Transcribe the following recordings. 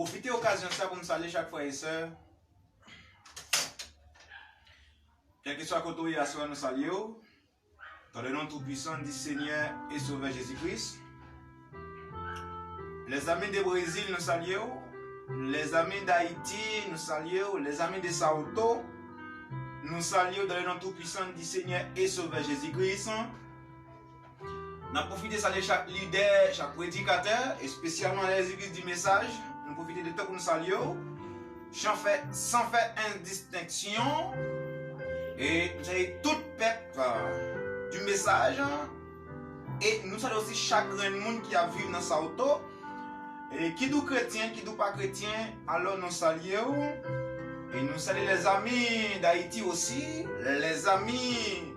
profiter de l'occasion ça pour me saluer chaque frère et sœur. Quel que soit le côté où nous saluons, dans le nom tout-puissant du Seigneur et Sauveur Jésus-Christ. Les amis de Brésil nous saluons, les amis d'Haïti nous saluons, les amis de Sao Paulo nous saluons dans le nom tout-puissant du Seigneur et Sauveur Jésus-Christ. Nous profitons de saluer chaque leader, chaque prédicateur, et spécialement les églises du message. Nous profitons de temps pour nous saluer, sans faire indistinction. Et nous saluons tout le peuple du message. Et nous saluons aussi chaque monde qui a vécu dans Sao Paulo. Et qui nous chrétien, qui nous pas chrétien, alors nous saluons. Et nous saluons les amis d'Haïti aussi, les amis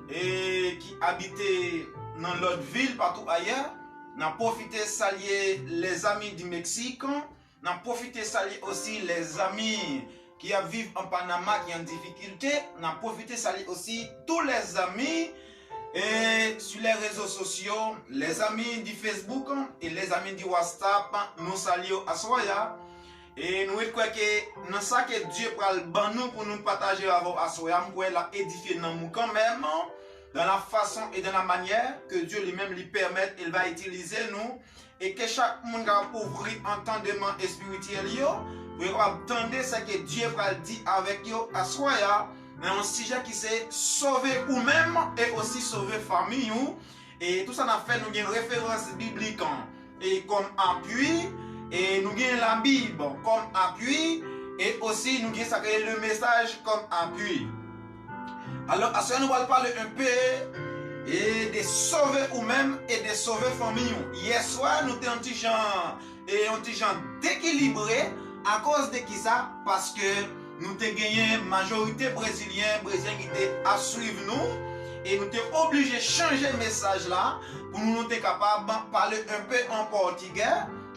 qui habitaient dans l'autre ville, partout ailleurs. Nous avons profité de saluer les amis du Mexique. Nous avons profité de saluer aussi les amis qui vivent en Panama, qui ont des difficultés. Nous avons profité de saluer aussi tous les amis sur les réseaux sociaux, les amis du Facebook et les amis du WhatsApp. Nous saluons à Soya. Et nous croyons que dans ça que Dieu prend nous pour nous partager avec Soya, nous pouvons édifier nous quand même. Dans la façon et dans la manière que Dieu lui-même lui permet, il va utiliser nous. Et que chaque monde va ouvrir entendement spirituel, pour attendre ce que Dieu va dire avec vous à soi, dans un sujet qui s'est sauvé vous-même et aussi sauver famille. Et tout ça n'a fait nous une référence biblique et comme appui. Et nous avons la Bible comme appui. Et aussi nous avons le message comme appui. Alors, à ce nous allons parler un peu de sauver vous-même et de sauver famille. Hier soir, nous étions un petit gens déséquilibrés à cause de qui ça? Parce que nous avons gagné une majorité brésilienne qui étaient à suivre nous. Et nous étions obligés de changer le message là pour nous être capables de parler un peu en portugais.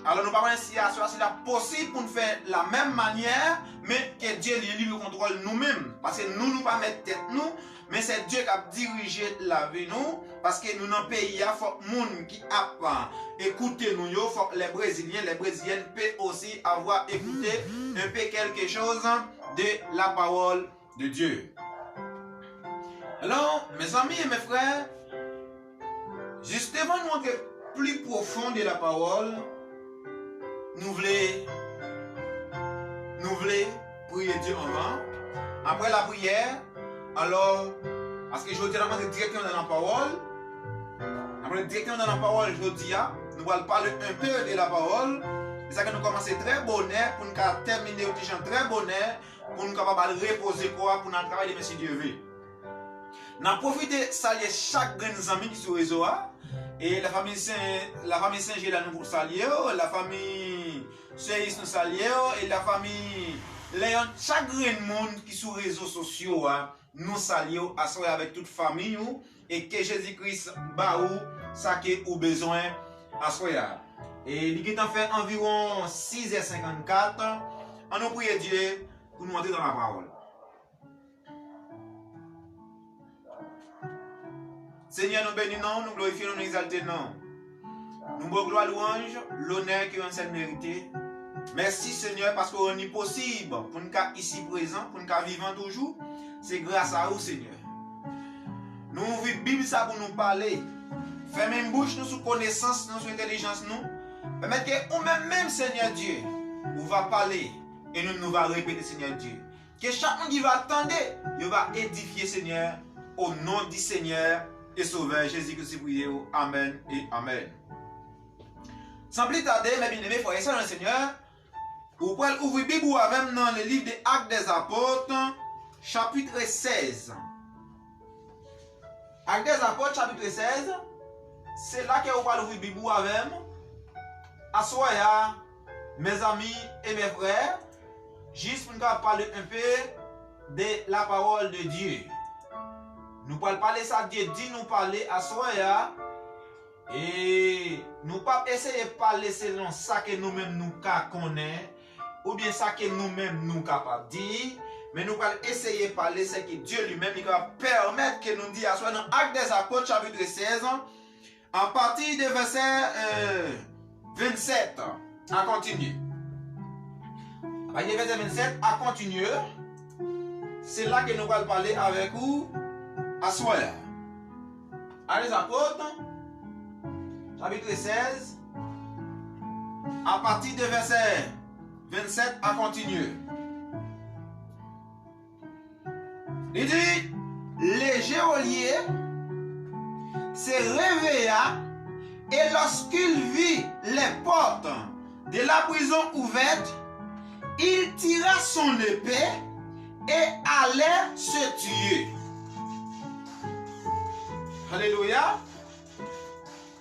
Alors nous parlons si c'est possible pour nous faire la même manière, mais que Dieu lui contrôle nous-mêmes. Parce que nous ne pas mettre tête nous, mais c'est Dieu qui a dirigé la vie nous. Parce que nous dans le pays, il faut que les gens qui apprennent écouter nous, il faut que les Brésiliennes peuvent aussi avoir écouté un peu quelque chose de la parole de Dieu. Alors, mes amis et mes frères, justement nous entrer plus profond de la parole, nous voulons prier Dieu avant. Après la prière, alors, parce que je dis directement dans la parole, après directement dans la parole, je dis, nous allons parler un peu de la parole. C'est ça que nous commençons très bonheur, pour nous terminer au petit très bonheur, pour nous capables de reposer quoi, pour nous travailler de M. Dieu veut. Nous avons profité de saluer chaque grand ami qui est sur le réseau. Et la famille Saint-Gilles nous saluer, la famille Seis nous saluer, et la famille Léon, chaque grand monde qui est sur les réseaux sociaux, nous saluons avec toute famille, et que Jésus-Christ baou ça que vous besoin à soi. Et il a fait environ 6h54. On nous prie Dieu pour nous entrer dans la parole. Seigneur, nous bénissons, nous glorifions, nous exaltons. Nous vous gloire, louange, l'honneur qui est en mérité. Merci Seigneur parce qu'on est possible pour nous ici présent, pour nous vivant toujours. C'est grâce à vous Seigneur. Nous ouvrons la Bible ça pour nous parler. Fermez une bouche nous sous connaissance, nous sous intelligence nous. Permettez que nous-mêmes Seigneur Dieu, nous va parler et nous va répéter Seigneur Dieu. Que chacun qui va attendre, il va édifier Seigneur au nom du Seigneur et Sauveur Jésus-Christ. Amen et Amen. Sans plus tarder, mes bien-aimés, frères et sœurs dans le Seigneur, vous pouvez ouvrir la Bible avec dans le livre des Actes des Apôtres, chapitre 16. Actes des Apôtres, chapitre 16, c'est là que vous pouvez ouvrir la Bible avec. Assoya, mes amis et mes frères, juste pour nous parler un peu de la parole de Dieu. Nous pouvons parler ça, Dieu dit nous parler à Soya. Et nous ne pas essayer de parler selon ça que nous-mêmes nous connaissons, ou bien ça que nous-mêmes nous capables de dire, mais nous allons essayer de parler ce que Dieu lui-même va permettre que nous disions dans Actes des Apôtres, chapitre 16, à partir du verset 27. On continue. Verset 27, à continuer. C'est là que nous allons parler avec vous à soir. Allez, les apôtres, chapitre 16, à partir de verset 27 à continuer. Il dit, le geôlier se réveilla et lorsqu'il vit les portes de la prison ouvertes, il tira son épée et allait se tuer. Alléluia.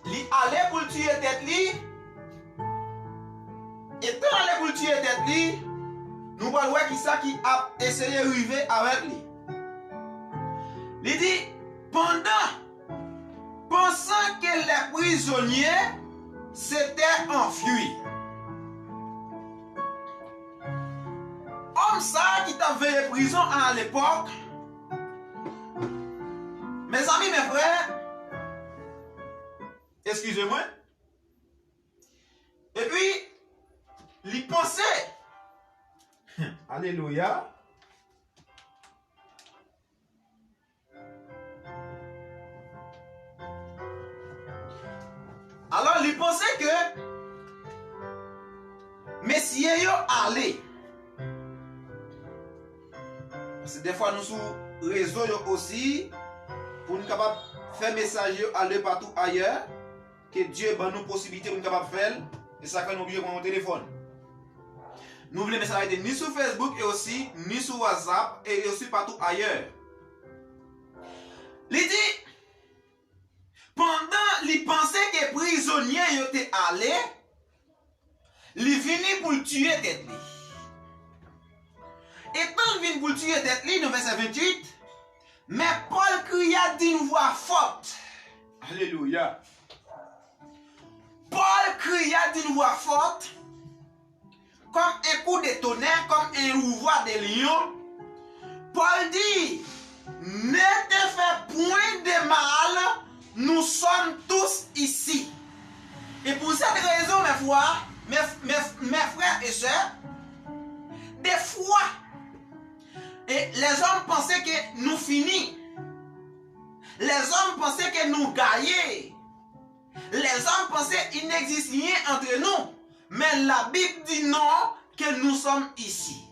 Il allait pour tuer tête li. Et quand il allait pour tuer tête li, nous allons voir qui ça qui a essayé de arriver avec lui. Il dit, pensant que les prisonniers s'étaient enfuis. Homme ça qui t'a veillé prison à l'époque. Mes amis, mes frères, excusez-moi. Et puis, il pensait. Alléluia. Alors, il pensait que messieurs yo allé. Parce que des fois, nous sur réseau aussi, pour nous capables de faire message aller partout ailleurs, que Dieu donne nous possibilité pour nous capables de faire, et ça fait nous oublier pour mon téléphone. Nous voulons message ni sur Facebook et aussi, ni sur WhatsApp et aussi partout ailleurs. Il dit, pendant qu'il pensait que les prisonniers étaient allés, il finit pour le tuer tête. Et quand il vient pour le tuer tête, dans verset 28, mais Paul cria d'une voix forte. Alléluia. Paul cria d'une voix forte, comme un coup de tonnerre, comme un rouvoir de lion. Paul dit, ne te fais point de mal, nous sommes tous ici. Et pour cette raison, mes frères et sœurs, des fois, et les hommes pensaient que nous finis. Les hommes pensaient que nous gagnons. Les hommes pensaient qu'il n'existe rien entre nous. Mais la Bible dit non, que nous sommes ici.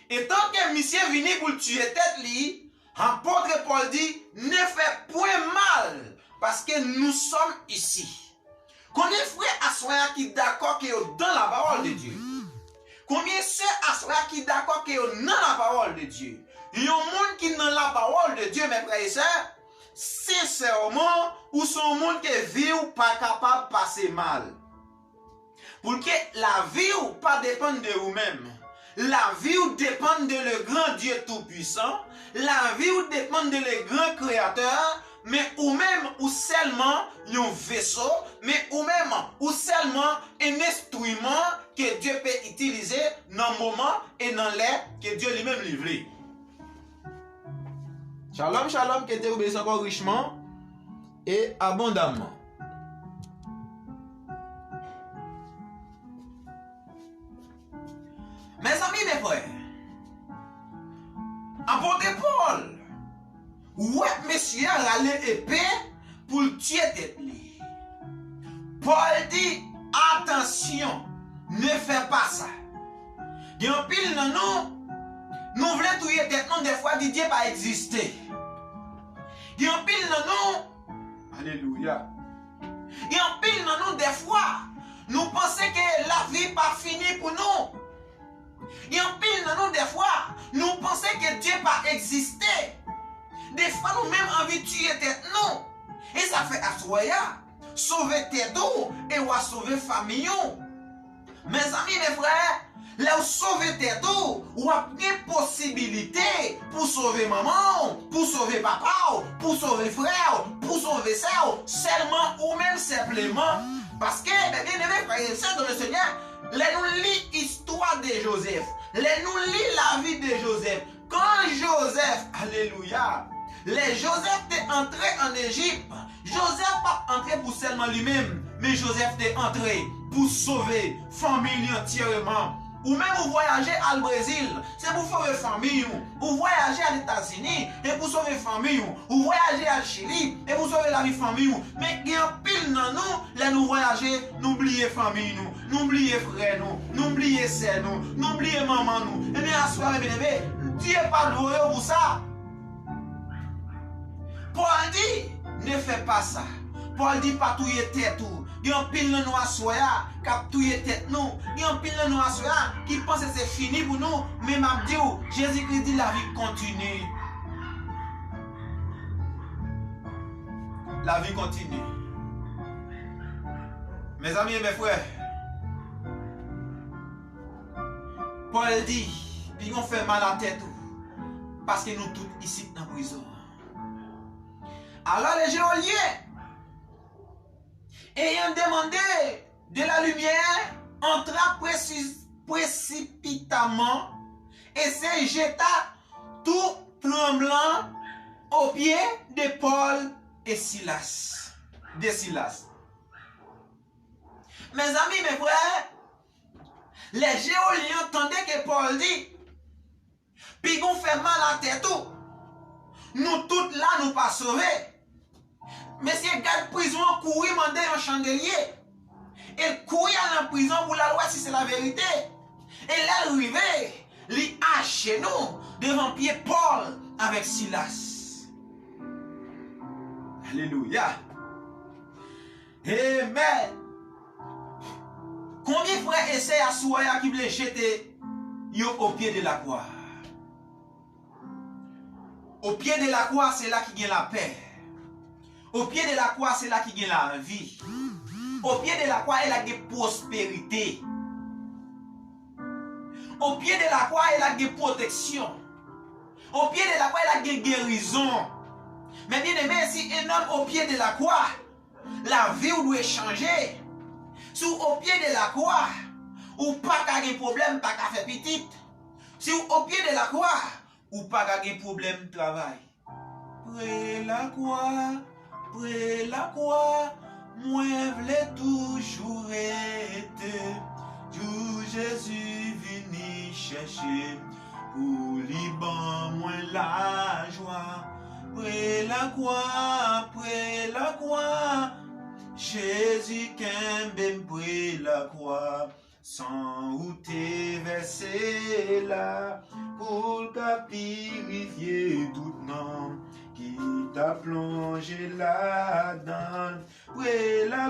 Et tant que monsieur venu pour tuer tête li, l'apôtre Paul dit, ne fais point mal, parce que nous sommes ici. Combien de frères à soi qui d'accord que dans la parole de Dieu? Combien de sœurs à soi qui d'accord que dans la parole de Dieu? Il y a un monde qui dans la parole de Dieu, mes frères et sœurs, sincèrement, ou son monde qui vit ou pas capable de passer mal. Pour que la vie ou pas dépend de vous-même. La vie ou dépend de le grand Dieu tout-puissant. La vie ou dépend de le grand créateur. Mais ou même ou seulement un vaisseau. Mais ou même ou seulement un instrument que Dieu peut utiliser dans le moment et dans l'air que Dieu lui-même livré. Shalom, shalom, que Dieu vous bénisse encore richement et abondamment. Mes amis, mes frères, apôtre Paul, ouais, monsieur a râlé épée pour le tuer tête. Paul dit, attention, ne fais pas ça. Il y a un pile dans nous voulons tuer tête, non, des fois, Dieu pas exister. Il y a un pile dans nous, alléluia. Il y a un pile dans nous, des fois, nous pensons que la vie n'est pas finie pour nous. Il y a un pile dans nous, des fois, nous pensons que Dieu n'a pas existé. Des fois, nous-mêmes envie de tuer tête, non. Et ça fait assoya, sauver tête et ou sauver famille. Mes amis, mes frères, là où sauver tête ou a des possibilités pour sauver maman, pour sauver papa, pour sauver frère, pour sauver sœur, seulement ou même simplement. Parce que, bien aimés frères et sœurs dans le Seigneur, les nous lit l'histoire de Joseph. Les nous lit la vie de Joseph. Quand Joseph, alléluia, les Joseph est entré en Égypte. Joseph pas entré pour seulement lui-même, mais Joseph est entré pour sauver famille entièrement. ou même vous voyagez au Brésil, c'est pour sauver famille, vous voyagez aux États-Unis et pour sauver famille, vous voyagez à Chili et pour sauver la vie famille. Mais il y a un pile dans nous, là nous voyager, nous oublier famille nous oublier frère nous oublier sœur nous oublier maman nous. Et bien à soir bien aimé, Dieu pas glorieux pour ça. Paul dit, ne fais pas ça. Paul dit pas tout tête tout. Il y a un pile de nous à soya qui a touillé tête nous. Il y a un pile de nous à soya qui pense que c'est fini pour nous. Mais m'a dit, Jésus-Christ dit la vie continue. La vie continue. Mes amis et mes frères, Paul dit, puis on fait mal à la tête parce que nous tous ici dans la prison. Alors les géoliens, ayant demandé de la lumière, entra précipitamment et se jeta tout tremblant aux pieds de Paul et Silas. Mes amis, mes frères, les géoliens entendaient que Paul dit, puis on fait mal à la tête tout. Nous toutes là, nous pas sauvés. Monsieur garde prison courir demander un chandelier. Il courir dans la prison pour la loi si c'est la vérité. Et là, arrivé, il a chez nous devant pied Paul avec Silas. Alléluia. Amen. Combien de frères essayent à soya qui voulaient jeter au pied de la croix? Au pied de la croix, c'est là qu'il y a la paix. Au pied de la croix, c'est là qu'il y a la vie. Au pied de la croix, il y a la prospérité. Au pied de la croix, il y a la protection. Au pied de la croix, il y a la guérison. Mais bien aimé, si un homme au pied de la croix, la vie doit changer. Si au pied de la croix, ou pas qu'à des problèmes, pas qu'à faire petit. Si au pied de la croix, ou pas qu'à des problèmes de travail. Près la croix, moi v'lais toujours être. Jou Jésus vini chercher, pour Liban moi la joie. Près la croix, Jésus qu'aime près la croix. Sans ou t'es versé là, pour le purifier tout nom qui t'a plongé là-dedans. Près la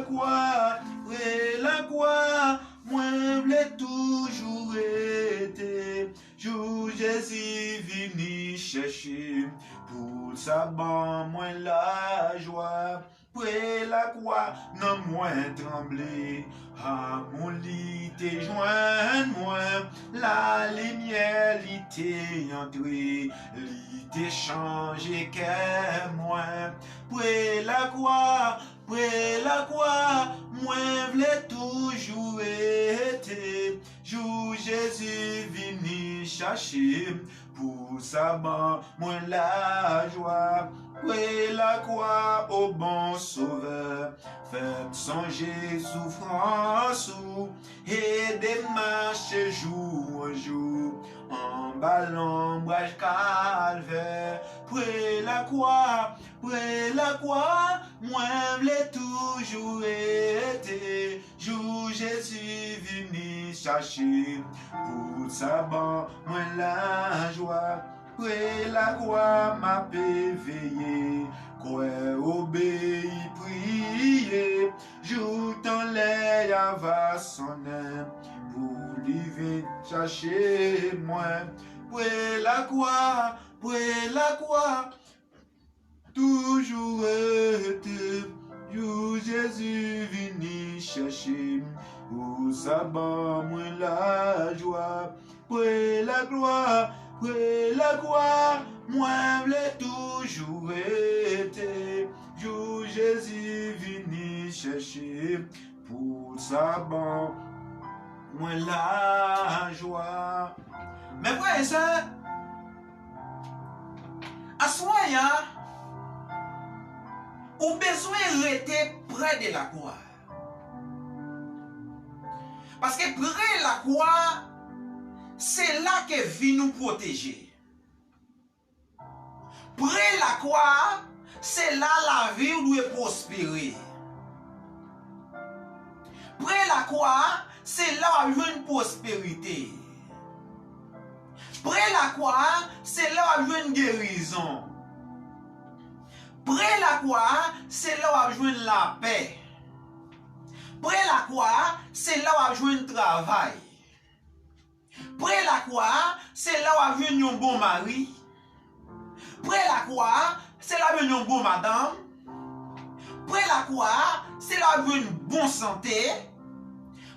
croix, moi v'lais toujours été. Jou Jésus vini chercher, pour sa ban moi la joie. Près la croix, non moins trembler. Ah, mon lit t'es joint, moi, la lumière lit t'est entrée, lit t'est changé qu'est moi. Près la croix, moi, v'lais toujours été. Jou Jésus vini chercher, pour sa ban, moi la joie. Près la croix, au bon sauveur, faites songer souffrance et démarcher jour en jour en bas l'ombrage calvaire. Près la croix, moi v'lais toujours été. Jour Jésus vini chercher, pour sa ban, moi la joie. Près la croix m'a éveillé, quoi obéi, prier, joue dans l'air va son âme, pour lui venir chercher moi. Près la croix, toujours été, jour Jésus vini chercher, pour sa ban moi la joie. Près la croix, moi v'lais toujours été. Jour Jésus vini chercher, pour sa ban, moi la joie. Mes frères et sœurs, à ce moment-là, on a besoin de rester près de la croix. Parce que près de la croix, c'est là que vie nous protéger. Près la croix, c'est là la vie doit prospérer. Près la croix, c'est là où il y a une prospérité. Près la croix, c'est là où il y a une guérison. Près la croix, c'est là où il y a la paix. Près la croix, c'est là où il y a un travail. Près la croix, c'est là où il y a un bon mari. Près la croix, c'est là où il y a une bonne madame. Près la croix, c'est là où il y a une bonne santé.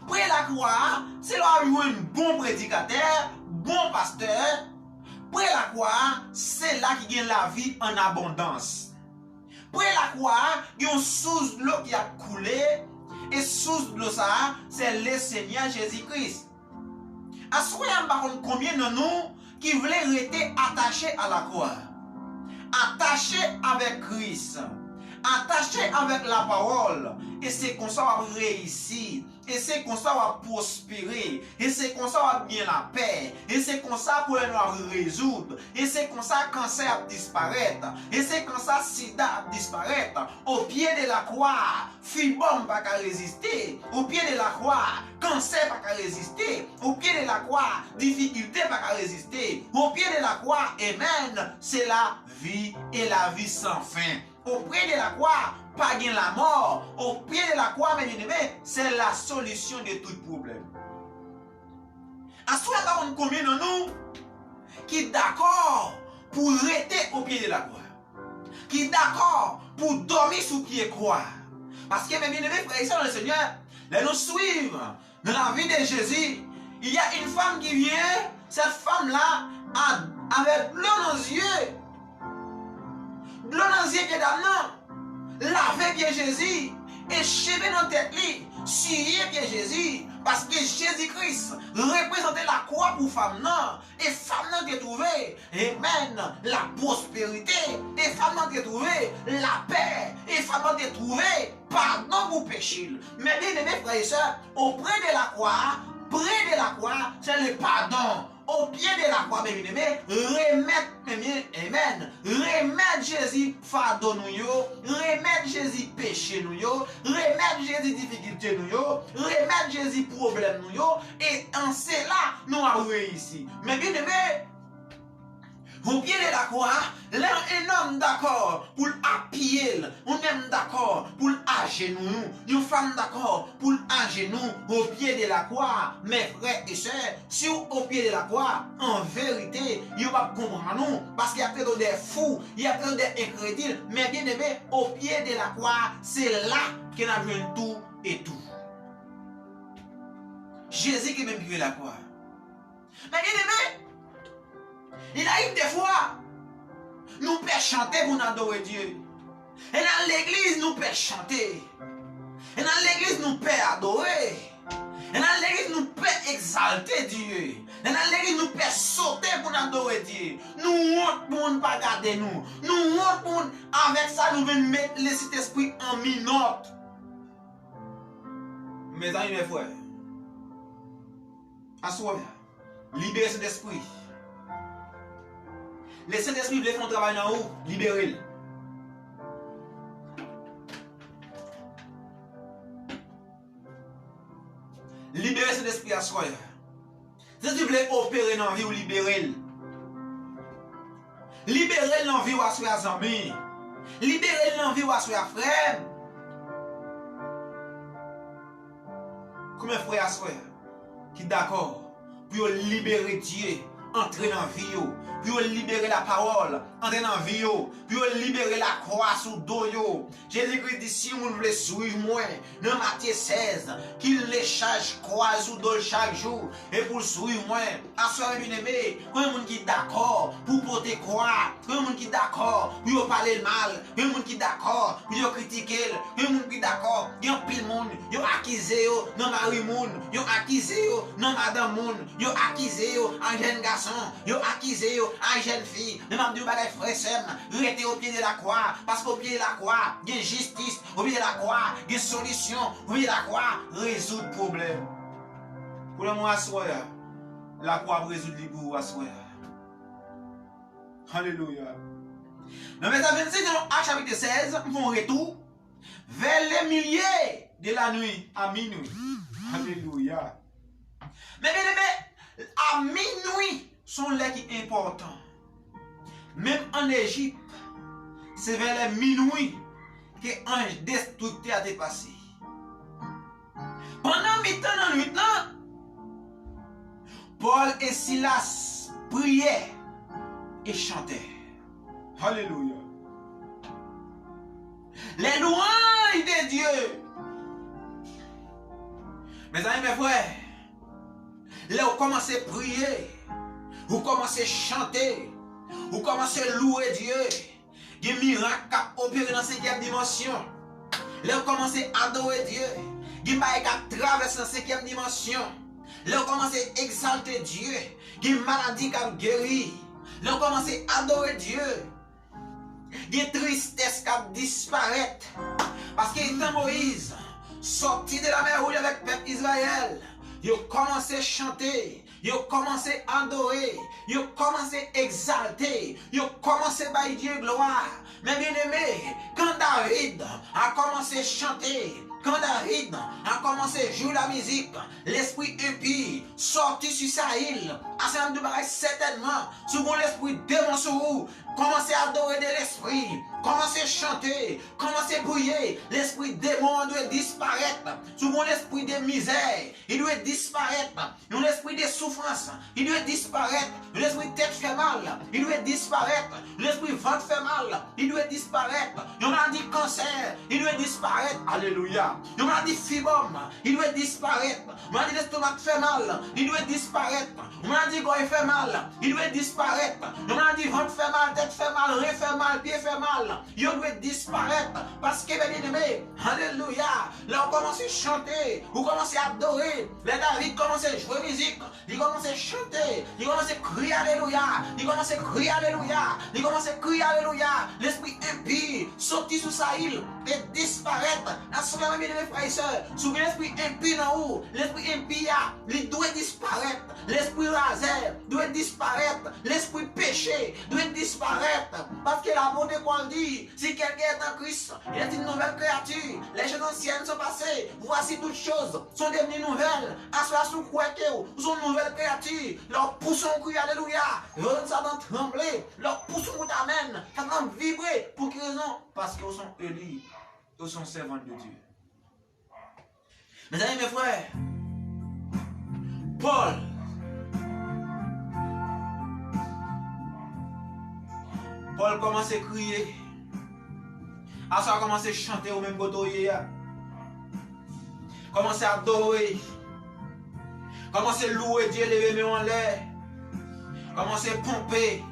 Près la croix, c'est là où il y a un bon prédicateur, bon pasteur. Près la croix, c'est là qu'il y a la vie en abondance. Près la croix, il y a une source de l'eau qui a coulé. Et source de l'eau, ça, c'est le Seigneur Jésus-Christ. À ce moment-là, combien de nous qui voulaient rester attachés à la croix? Attachés avec Christ. Attachés avec la parole. Et c'est comme ça qu'on va réussir. Et c'est comme ça qu'on va prospérer. Et c'est comme ça qu'on va bien la paix. Et c'est comme ça qu'on va résoudre. Et c'est comme ça que le cancer va disparaître. Et c'est comme ça que le sida va disparaître. Au pied de la croix, fibome ne va pas résister. Au pied de la croix, cancer ne va pas résister. Au pied de la croix, difficulté ne va pas résister. Au pied de la croix, amen, c'est la vie et la vie sans fin. Auprès de la croix, pas gain la mort. Au pied de la croix, mes bien-aimés, c'est la solution de tout problème. À ce moment-là, on combien de nous qui est d'accord pour rester au pied de la croix, qui est d'accord pour dormir sous pied croix. Parce que mes bien-aimés, frères et sœurs, le Seigneur, nous suivre dans la vie de Jésus. Il y a une femme qui vient, cette femme-là, avec l'eau dans les yeux. L'eau dans les yeux qui est d'âme, laver bien Jésus et chever dans la tête, suyer bien Jésus. Parce que Jésus-Christ représentait la croix pour femme non. Et femme non qui trouvé, amen, la prospérité. Et femme non qui trouvé, la paix. Et femme non qui trouvé, pardon pour péché. Mais bien aimés frères et sœurs, auprès de la croix, près de la croix, c'est le pardon. Au pied de la croix, mes bien-aimés, remettre Jésus fardeau nous, remettre Jésus péché nous, remettre Jésus difficulté nous, remettre Jésus problème nous, et en cela, nous avons réussi. Mais bien-aimés, au pied de la croix, là, un homme d'accord pour appuyer, un homme d'accord pour agenouiller, une femme d'accord pour agenouiller au pied de la croix. Mes frères et sœurs, si au pied de la croix, en vérité, il va comprendre nous, parce qu'il y a peut-être des fous, il y a peut-être des incrédules, mais bien aimé, au pied de la croix, c'est là qu'on a vu tout et tout. Jésus qui m'a pied la croix. Mais bien aimé, il arrive des fois, nous pouvons chanter pour nous adorer Dieu. Et dans l'église, nous pouvons chanter. Et dans l'église, nous pouvons adorer. Et dans l'église, nous pouvons exalter Dieu. Et dans l'église, nous pouvons sauter pour nous adorer Dieu. Nous honte pour ne pas garder nous. Nous honte pour, avec ça, nous venons mettre le Saint-Esprit en minute. Mes amis, mes frères, assoyez, libérez cet esprit. Le Saint-Esprit veut faire un travail dans vous, libérez-le. Libérez cet esprit à soi. Si tu veux opérer dans la vie ou libérez-le. Libérez-le dans la vie ou à soi amis. Libérez-le dans la vie ou à soi frère. Combien de frères à soi qui sont d'accord pour libérer Dieu, entrer dans la vie, pour libérer la parole, entrer dans la vie, pour libérer la croix sous le dos. Jésus-Christ dit, si vous voulez suivre moi, dans Matthieu 16, qu'il les charge croix sous le dos chaque jour, et pour suivre moi, à soi bien aimé, quand il y a des gens qui sont d'accord pour porter croix, quand il y a des gens qui sont d'accord pour parler mal, quand il y a des gens qui sont d'accord pour critiquer, quand il y a des gens qui sont d'accord, il y a pile monde, ils ont accusé, non mari monde, ils ont accusé, non madame monde, ils ont accusé, un jeune garçon, ils ont accusé, une jeune fille, même à deux bagages frères sœurs, restez au pied de la croix, parce qu'au pied de la croix, il y a justice, au pied de la croix, il y a solution, au pied de la croix, résoudre le problème. Pour le mois soir, la croix résoudre les pour vous. Alléluia. Dans Verset 26, à chapitre 16, nous font retour vers les milliers de la nuit à minuit. Alléluia. Mais bien aimé, à minuit sont les qui importants. Même en Égypte, c'est vers les minuit que l'ange destructeur a dépassé. Pendant mi-temps dans nuit, Paul et Silas priaient et chantaient. Alléluia. Les louanges de Dieu. Mes amis, mes frères, là vous commencez à prier, vous commencez à chanter, vous commencez à louer Dieu. Il y a des miracles qui opèrent dans cette 5e dimension. Là vous commencez à adorer Dieu. Il y a des miracles qui traversent dans cette 5e dimension. Là vous commencez à exalter Dieu. Il y a des maladies qui guérit. Là vous commencez à adorer Dieu. Il y a des tristesses qui disparaissent. Parce que étant Moïse sorti de la mer Rouge avec le peuple Israël, il a commencé à chanter, il a commencé à adorer, il a commencé à exalter, il a commencé à bailler Dieu gloire. Mais bien aimé, quand David a commencé à chanter, quand David a commencé à jouer la musique, l'esprit impie sorti sur sa île, à ce moment certainement, souvent l'esprit démon sur vous, commencez à adorer de l'esprit, commencez à chanter, commencez à briller, l'esprit démon doit disparaître, souvent l'esprit de misère, il doit disparaître, l'esprit de souffrance, il doit disparaître, l'esprit de tête fait mal, il doit disparaître, l'esprit ventre fait mal, il doit disparaître, on a dit cancer, il doit disparaître, alléluia. On a dit fibrome, il doit disparaître. On a dit l'estomac fait mal, il doit disparaître. On a dit gorge fait mal, il doit disparaître. On a dit ventre fait mal, tête fait mal, rein fait mal, pied fait mal. Il doit disparaître. Parce que, bien aimé, alléluia, là on commence à chanter, vous commencez à adorer. Les David commence à jouer musique, il commence à chanter, il commence à crier alléluia, il commence à crier alléluia, il commence à crier alléluia. L'esprit impie sorti sous sa île et disparaître. Mes frères et sœurs, souvent l'esprit impie dans vous, l'esprit impie, il doit disparaître, l'esprit laser doit disparaître, l'esprit péché doit disparaître, parce que la bonté qu'on dit, si quelqu'un est en Christ, il est une nouvelle créature, les choses anciennes sont passées, voici toutes choses sont devenues nouvelles, à cela sous quoi que vous sont une nouvelle créature, leur poussons cri alléluia, leur Satan trembler, leur poussons amen, ça va vibrer, pour quelle raison? Parce qu'ils sont élus, ils sont servants de Dieu. Mes amis, mes frères, Paul commence à crier. À ça, commence à chanter au même côté. Commence à adorer. Commence à louer Dieu, lever mains en l'air. Commence à pomper.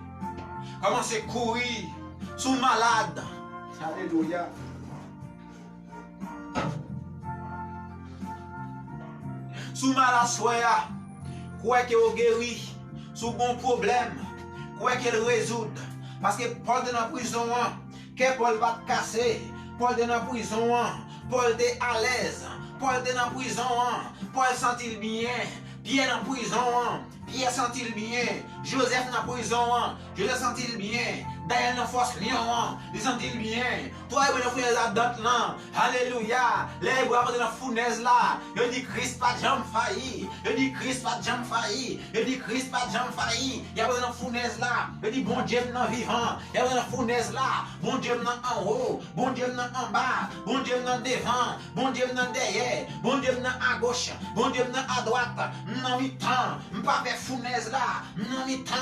Commence à courir. Sous malade. Alléluia. Sous mal à soi, quoi que vous guéri, sous bon problème, quoi qu'elle résout. Parce que Paul est dans la prison, que Paul va te casser, Paul est dans la prison, Paul est à l'aise, Paul est dans la prison, Paul sent-il bien, Pierre dans la prison, Pierre sent-il bien, Joseph dans la prison, Joseph sent-il bien, Daniel dans la force lion, il sent-il bien, toi et le frère là-dedans là, alléluia, les bois dans la fournaise là, il dit Christ pas de jambe failli, il dit Christ pas de jambe failli, il dit Christ pas de jambe failli, il y a dans la fournaise là, il dit bon Dieu dans vivant, il y a dans la fournaise là, bon Dieu dans en haut, bon Dieu dans en bas, bon Dieu dans devant, bon Dieu dans derrière, bon Dieu dans à gauche, bon Dieu dans à droite, non mi temps, m'pas faire fournaise là, non mi temps,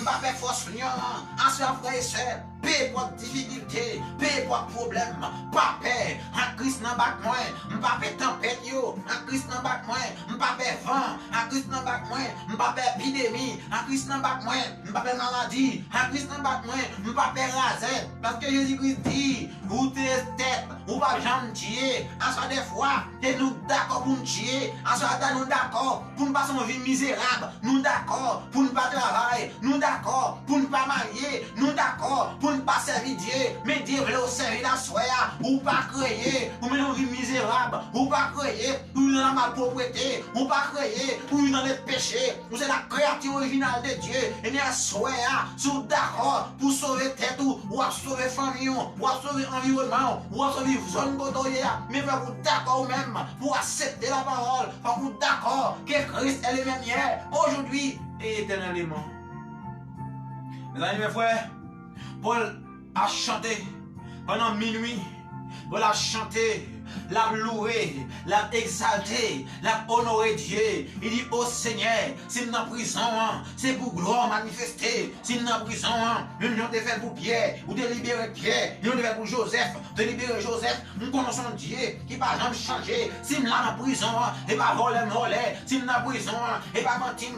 m'pas faire force lion, en ce frère et sœur, paix pour difficulté, paix pour problème, pas paix, en Christ n'a pas moi, m'pas faire tempête yo, en Christ n'a pas moi, m'pas faire vent, en Christ n'a pas moi, m'pas faire épidémie, en Christ n'a pas moi, m'pas faire maladie, en Christ n'a pas moi, m'pas faire raser, parce que Jésus-Christ dit, vous tes têtes, ou pas jamais dire, à soit des fois, et nous d'accord pour nous tuer, à soit nous d'accord pour ne pas s'en vie misérable, nous d'accord pour ne pas travailler, nous d'accord pour ne pas marier, nous d'accord pour ne pas servir Dieu, mais Dieu veut au servir la soya, ou pas créer, ou mener une vie misérable, ou pas créer, ou dans la malpropreté, ou pas créer, ou dans les péchés, ou c'est la créature originale de Dieu, et bien soya, sous d'accord pour sauver tête ou à sauver famille, ou à sauver environnement, ou à sauver zone côtoyée, mais vous d'accord même pour accepter la parole, vous d'accord que Christ est le même hier, aujourd'hui et éternellement. Mes amis, mes frères, Paul a chanté pendant minuit, Paul a chanté, l'a loué, l'a exalté, l'a honoré Dieu. Il dit au Seigneur, si nous sommes en prison, c'est pour gloire manifester. Si nous sommes en prison, nous avons fait pour Pierre, ou de libérer Pierre, nous avons fait pour Joseph, de libérer Joseph. Nous connaissons Dieu qui ne va jamais changer. Si nous sommes en prison, et pas voler, si nous sommes en prison, et pas mentir,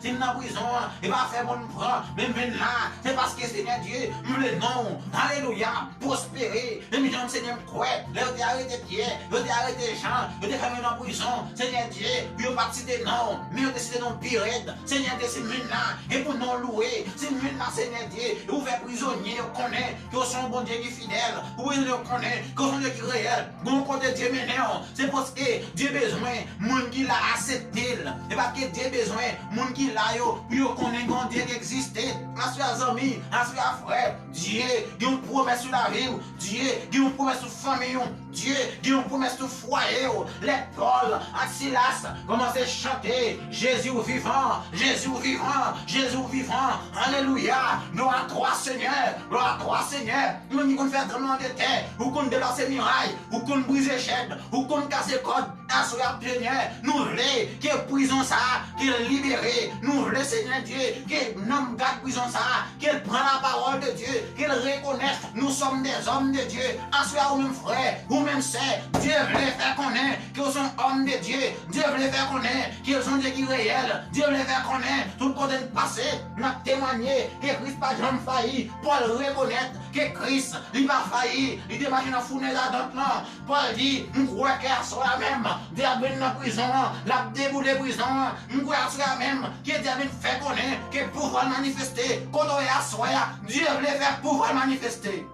si nous sommes en prison, et pas faire bon prendre, mais maintenant, c'est parce que Seigneur Dieu, nous le nom, alléluia, prospérer. Et nous sommes Seigneur croix, leur arrêté Pierre, vous avez arrêté Jean, vous avez fermé en prison, Seigneur Dieu, puis vous parti des noms, mais vous décidez non pire, Seigneur Dieu, c'est maintenant, et pour non louer, c'est maintenant, Seigneur Dieu, vous faites prisonnier, vous connaissez que vous êtes un bon Dieu qui est fidèle, vous connaissez que vous êtes un Dieu qui est réel, vous côté Dieu maintenant, c'est parce que Dieu a besoin, monde qui l'a accepté, et parce que Dieu a besoin, monde qui l'a, puis vous connaissez un Dieu qui existe, à ses amis, à ses frères, Dieu, qui a une promesse sur la vie, Dieu, qui a une promesse sur la famille, Dieu, qui a une promesse sur le foyer, les Paul, à Silas, commencez à chanter, Jésus vivant, Jésus vivant, Jésus vivant, alléluia, gloire à toi Seigneur, gloire à toi Seigneur, nous qu'on fait tremblement de terre, ou qu'on déplacer muraille, ou qu'on brise chaîne, ou qu'on casse code, à ce Seigneur, nous voulons que prison ça, qu'il libéré, nous voulons Seigneur Dieu, qu'il nomme garde prison ça, qu'il prend la parole de Dieu, qu'il reconnaisse, nous sommes des hommes de Dieu, à ce ou même frère, ou même sœur, Dieu veut faire connaître qu'ils sont hommes de Dieu, Dieu veut faire connaître qu'ils sont des qui réels, Dieu veut faire connaître tout le côté passé, nous avons témoigné que Christ n'a jamais failli, Paul reconnaître que Christ n'a pas failli, il démarche dans la fournaise là, Paul dit, nous croyons qu'elle soit la même, Dieu a venu dans la prison, l'a déboulé la prison, nous croyons soit la même, que Dieu a venu faire connaître, que pouvoir manifester, quand on est à soi, Dieu veut faire pouvoir manifester.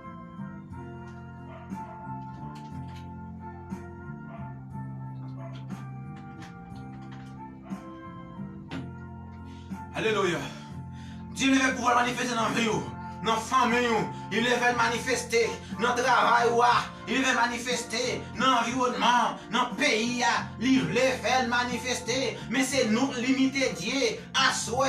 Alléluia. Dieu veut pouvoir manifester dans la vie, dans la famille, il veut manifester dans le travail, il veut manifester dans l'environnement, dans le pays, il veut faire manifester. Mais c'est nous limiter Dieu à soi,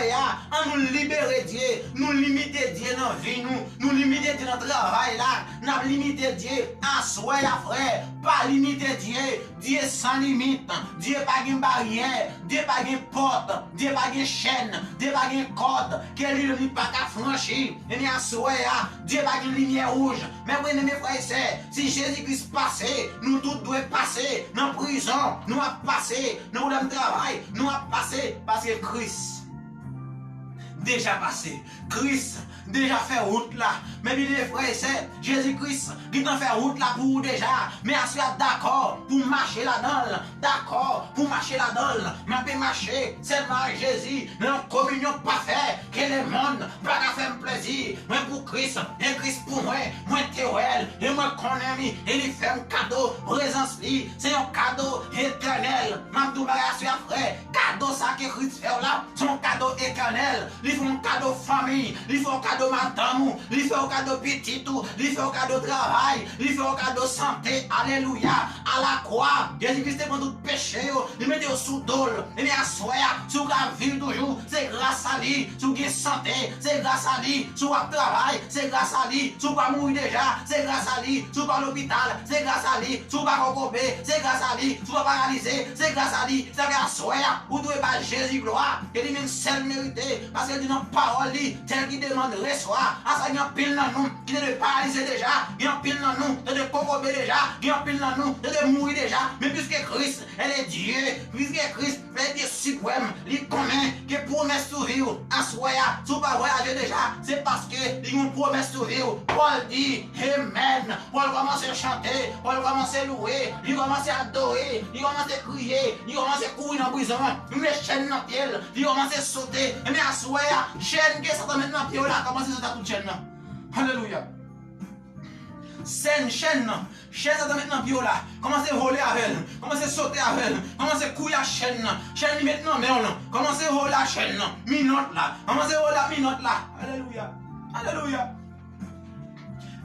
à nous libérer Dieu, nous limiter Dieu dans la vie, nous limiter Dieu dans le travail, nous limiter Dieu à soi, frère, pas limiter Dieu, Dieu sans limite, Dieu pas de barrière, Dieu pas de porte, Dieu pas de chaîne, Dieu pas de corde, qu'il ne pas qu'à franchir, et bien à soi, Dieu pas de lumière rouge. Mais vous mes frères et sœurs, si Jésus-Christ passait, nous tous devons passer dans la prison, nous avons passé dans le travail, nous avons passé parce que Christ déjà passé. Christ déjà fait route là. Mais bien les frères et sœurs, Jésus-Christ qui a fait route là pour vous déjà. Mais à cela d'accord pour marcher là-dedans. D'accord pour marcher là-dedans. Mais on peut marcher seulement avec Jésus dans une communion parfaite. Que le monde pas qu'à faire plaisir. Mais pour Christ, et Christ pour moi, moi Théoël, et moi connais, et il fait un cadeau, présence lui, c'est un cadeau éternel. M'abdou bagage frère, cadeau ça que Christ fait là, c'est un cadeau éternel. Il faut un cadeau famille, il faut un cadeau madame, il faut un cadeau petit, il faut un cadeau travail, il faut un cadeau santé, alléluia, à la croix. Jésus-Christ prend tout péché, il met sous dol, et bien soya, sur la vie toujours, c'est grâce à lui, sur la santé, c'est grâce à lui, sur le travail, c'est grâce à lui, sur pas mourir déjà, c'est grâce à lui, sur pas l'hôpital, c'est grâce à lui, sur pas recouper, c'est grâce à lui, sur pas paralysé, c'est grâce à lui, c'est grâce à soi, vous devez pas Jésus gloire, et lui même seul mérité, parce que dit dans parole, tel qui demande reçoit, à ça il y a un pile dans nous, qui est de paralyser déjà, il y a un pile dans nous, de recouper déjà, il y a un pile dans nous, de mourir déjà, mais puisque Christ, elle est Dieu, puisque Christ fait des suprêmes, il connaît que promesse sur vie, à soya, si vous pas voyager déjà, c'est parce que il y a une promesse sur vie. Paul dit, Amen. Paul commence à chanter, Paul commence à louer, il commence à adorer, il commence à crier, il commence à courir dans la prison, il met chaîne dans la pied, il commence à sauter, mais à soya, chaîne que ça met dans la pied, là, commence à sauter toute chaîne. Alléluia. C'est une chaîne, ça te met dans le pied là. Commencez à voler avec elle, commencez à sauter avec elle, commencez à couiller la chaîne, chaîne maintenant, mais commencez à voler la chaîne, minute là, commencez à voler la minute là. Alléluia, alléluia.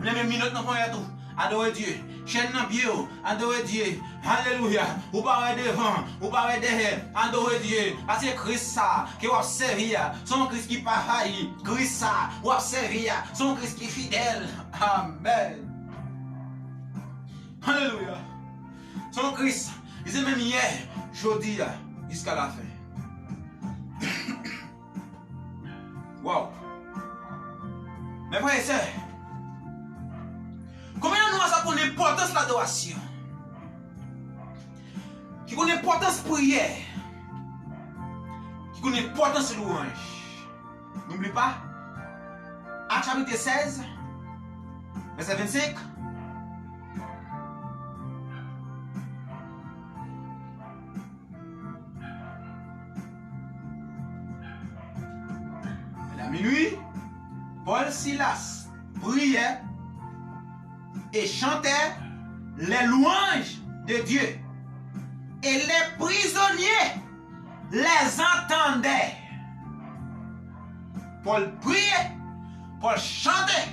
Les mêmes minutes n'ont pas tout. Adorez Dieu, chaîne dans le pied, adorez Dieu, alléluia. Ou pas devant, ou pas derrière, adorez Dieu. Parce que Christ ça, qui va servir, son Christ qui pas failli, Christ ça, va servir, son Christ qui est fidèle. Amen. Alléluia. Son Christ, il est même hier, jeudi, jusqu'à la fin. Wow. Mes frères et sœurs, combien de nous avons l'importance de l'adoration? Qui connaît l'importance de la prière? Qui connaît l'importance de louange? N'oublie pas, Actes chapitre 16, verset 25. À minuit, Paul Silas priait et chantait les louanges de Dieu. Et les prisonniers les entendaient. Paul priait, Paul chantait,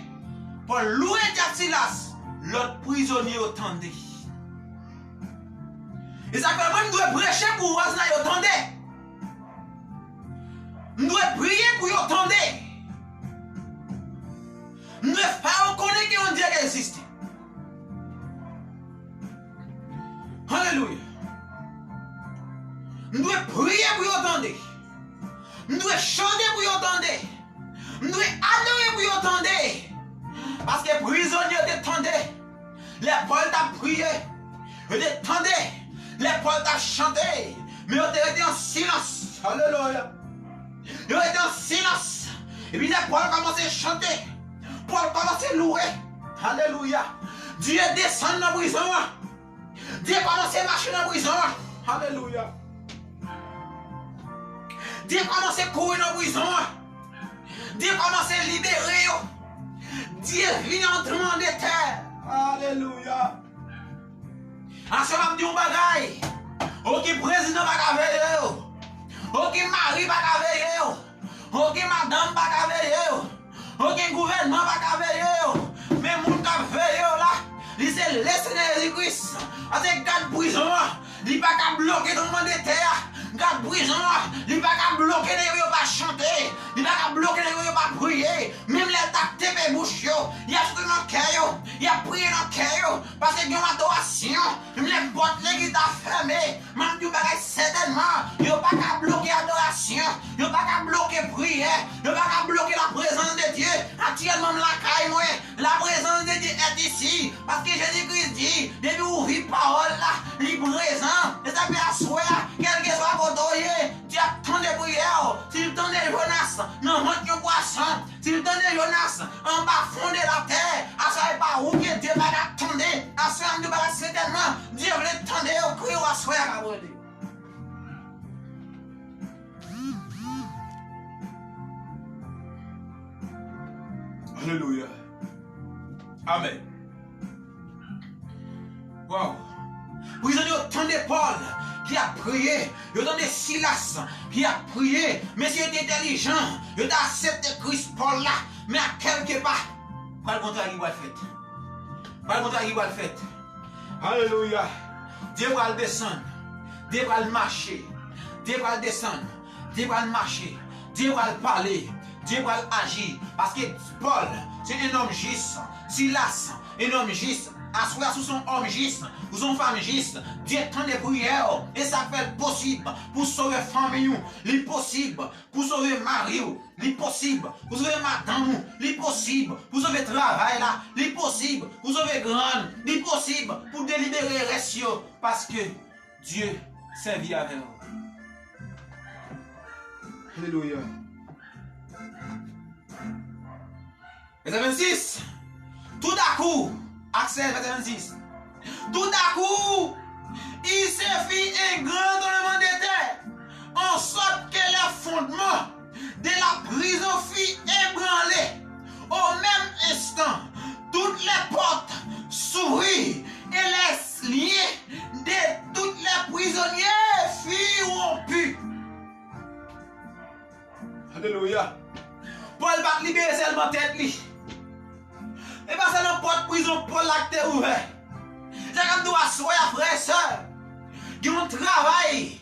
Paul louait Silas, l'autre prisonnier entendait. Et ça fait même nous devons prêcher pour vous, vous entendez. Nous devons prier pour vous entendre. Nous devons faire reconnaître que Dieu existe. Alléluia. Nous devons prier pour vous entendre. Nous devons chanter pour vous entendre. Nous devons adorer pour vous entendre. Parce que les prisonniers t'entendaient. Les Paul t'a prié. Ils t'entendaient. Les Paul t'a chanté. Mais ils étaient en silence. Alléluia. Ils étaient en silence. Et puis les Paul commençaient à chanter. Paul commençait à louer. Alléluia. Dieu descend dans la prison. Dieu commence à marcher dans la prison. Alléluia. Dieu commence à courir dans la prison. Dieu commence à libérer. Dieu vient en tremblement de terre. Alléluia. En ce moment, Dieu bagaille. Aucun président va veiller. Aucun mari va veiller. Aucun madame va veiller. Aucun gouvernement va veiller. Mais mon qui veille là, il se laisse Jésus-Christ. Avec garde prison, il va pas bloquer dans le monde de terre. Garde prison, il va pas bloquer les gens pas chanter. Il va pas bloquer les gens pas prier. Même les tactés mes bouches, il y a tout dans le cœur. Il y a prié dans le cœur. Parce qu'il y a une adoration. Même les portes qui t'a fermé. Même tu vas certainement. Il va pas bloquer l'adoration. Il va pas bloquer la prière. Il va pas bloquer la présence de Dieu. Actuellement, la présence de Dieu est ici. Parce que Jésus-Christ dit, depuis vous vivez parole là, il est présent. Et ça peut asseoir, quel que soit votre oeil. Tu as tant de prières. S'il donne Jonas, non, monte un poisson. S'il donne Jonas, en bas fond de la terre, à ça n'est pas où que Dieu va attendre. À ça, Dieu va certainement. Dieu va attendre au cri ou à soir à brûler. Alléluia. Amen. Wow. Vous avez entendu Paul qui a prié. Vous avez entendu Silas qui a prié. Mais s'il est intelligent, vous avez accepté Christ Paul là. Mais à quelque part, pas le contraire qui va le faire. Pas le contraire qui va le faire. Alléluia. Dieu va le descendre. Dieu va le marcher. Dieu va le descendre. Dieu va le marcher. Dieu va le parler. Dieu va agir. Parce que Paul, c'est un homme juste. Silas, un homme juste. Assoir sous son homme juste, ou son femme juste. Dieu tend des prières. Et ça fait possible pour sauver famille. L'impossible pour sauver mari. L'impossible pour sauver madame. L'impossible pour sauver travail là. L'impossible pour sauver grande. L'impossible pour délibérer ratio. Parce que Dieu servir avec vous. Alléluia. Verset 26. Tout à coup, Axel, verset 26. Tout à coup, il se fit un grand tremblement de terre, en sorte que les fondements de la prison furent ébranlés. Au même instant, toutes les portes s'ouvrirent et les liens de tous les prisonniers furent rompus. Alléluia. Paul va libérer seulement tête li. Et pas seulement porte prison, Paul l'acte ouvert. C'est comme nous assoyer frères et sœurs. Qui ont travail.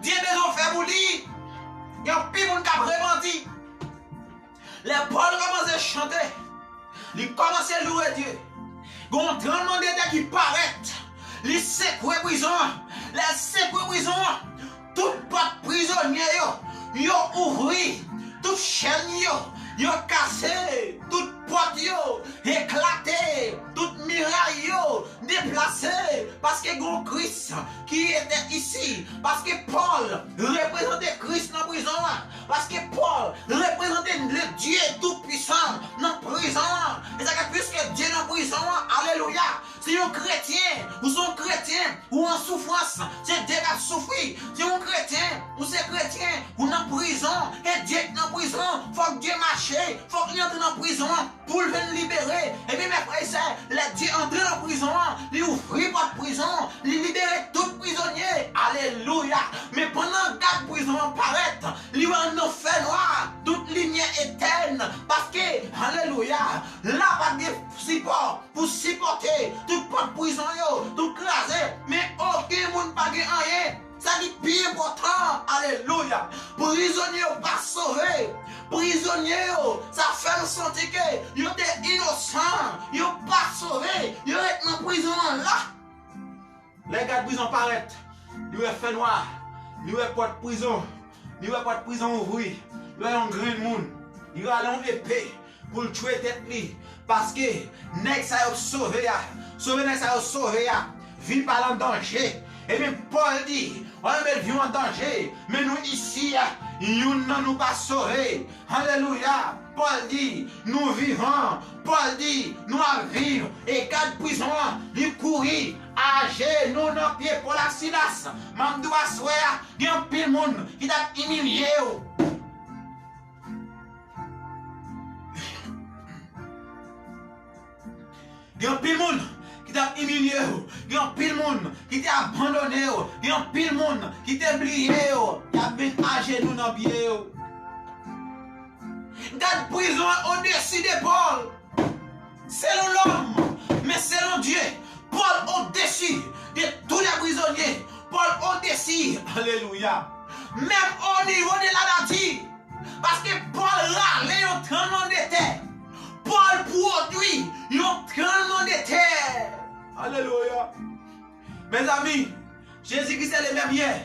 Dieu besoin de faire pour lui. Il y a un pire monde qui a repenti. Les Paul commencent à chanter. Ils commencent à louer Dieu. Il y a un tremblement de terre qui paraît. Les secouer prison. Les secouer prison. Toutes portes prisonniers, ils ont ouvert. Toutes chaînes, ils ont cassé. Toutes portes, éclaté. Toutes murailles, déplacées. Parce que grand Christ qui était ici. Parce que Paul représentait Christ dans la prison. Parce que Paul représentait le Dieu tout-puissant dans la prison. Et c'est que puisque Dieu est dans la prison, alléluia. Si un chrétien, ou son chrétien, ou en souffrance, c'est Dieu qui a souffert. Si un chrétien, ou c'est chrétien, ou dans la prison, et Dieu est dans la prison, il faut que Dieu marche, il faut qu'il entre dans la prison pour le venir libérer. Et puis mes frères et sœurs, les Dieu entre dans la prison, il ouvre pas de prison, il libère tout prisonnier. Alléluia. Mais pendant que la prison paraît, il va en enfer noir, toute lumière éteinte. Parce que, alléluia, là, pas de support pour supporter toute porte prison, tout crasé, mais aucun monde pas rien. Ça dit bien important, alléluia. Prisonniers pas sauvés. Prisonniers, ça fait le sentir que ils étaient innocents, ils pas sauvés, ils sont dans la prison là. Les gars de prison paraissent, ils ont fait noir, ils ont pas de prison, ils ont pas de prison ouverte, ils ont un grand monde, ils ont une épée pour le tuer tête li. Parce que nèg ça a sauvé, sauvé nèg ça a sauvé, vie pas en danger. Et bien Paul dit, on met vie en danger, mais nous ici, nous ne nous pas sauvés. Alléluia. Paul dit, nous vivons. Paul dit, nous allons vivre. Et quatre prisons, ils courent, âgés, nous nos pieds pour la silas. Même doit souhaiter, il y a un pile monde qui t'a humilié. Il y a un pile monde qui t'a humilié, il y a un pile monde qui t'a abandonné, il y a un pile monde qui t'a oublié, il y a bien âgé nous dans pied. Garde prison au-dessus de Paul. Selon l'homme, mais selon Dieu, Paul au-dessus de tous les prisonniers, Paul au-dessus, alléluia. Même au niveau de la nature, parce que Paul râlait au tremblement de terre. Paul produit un tremblement de terre. Alléluia. Mes amis, Jésus-Christ est le même hier.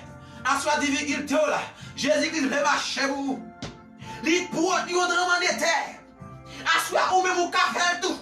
À soi difficulté là, Jésus-Christ va marcher pour vous. Il produit un tremblement de terre. À soi ou même vous pouvez faire tout.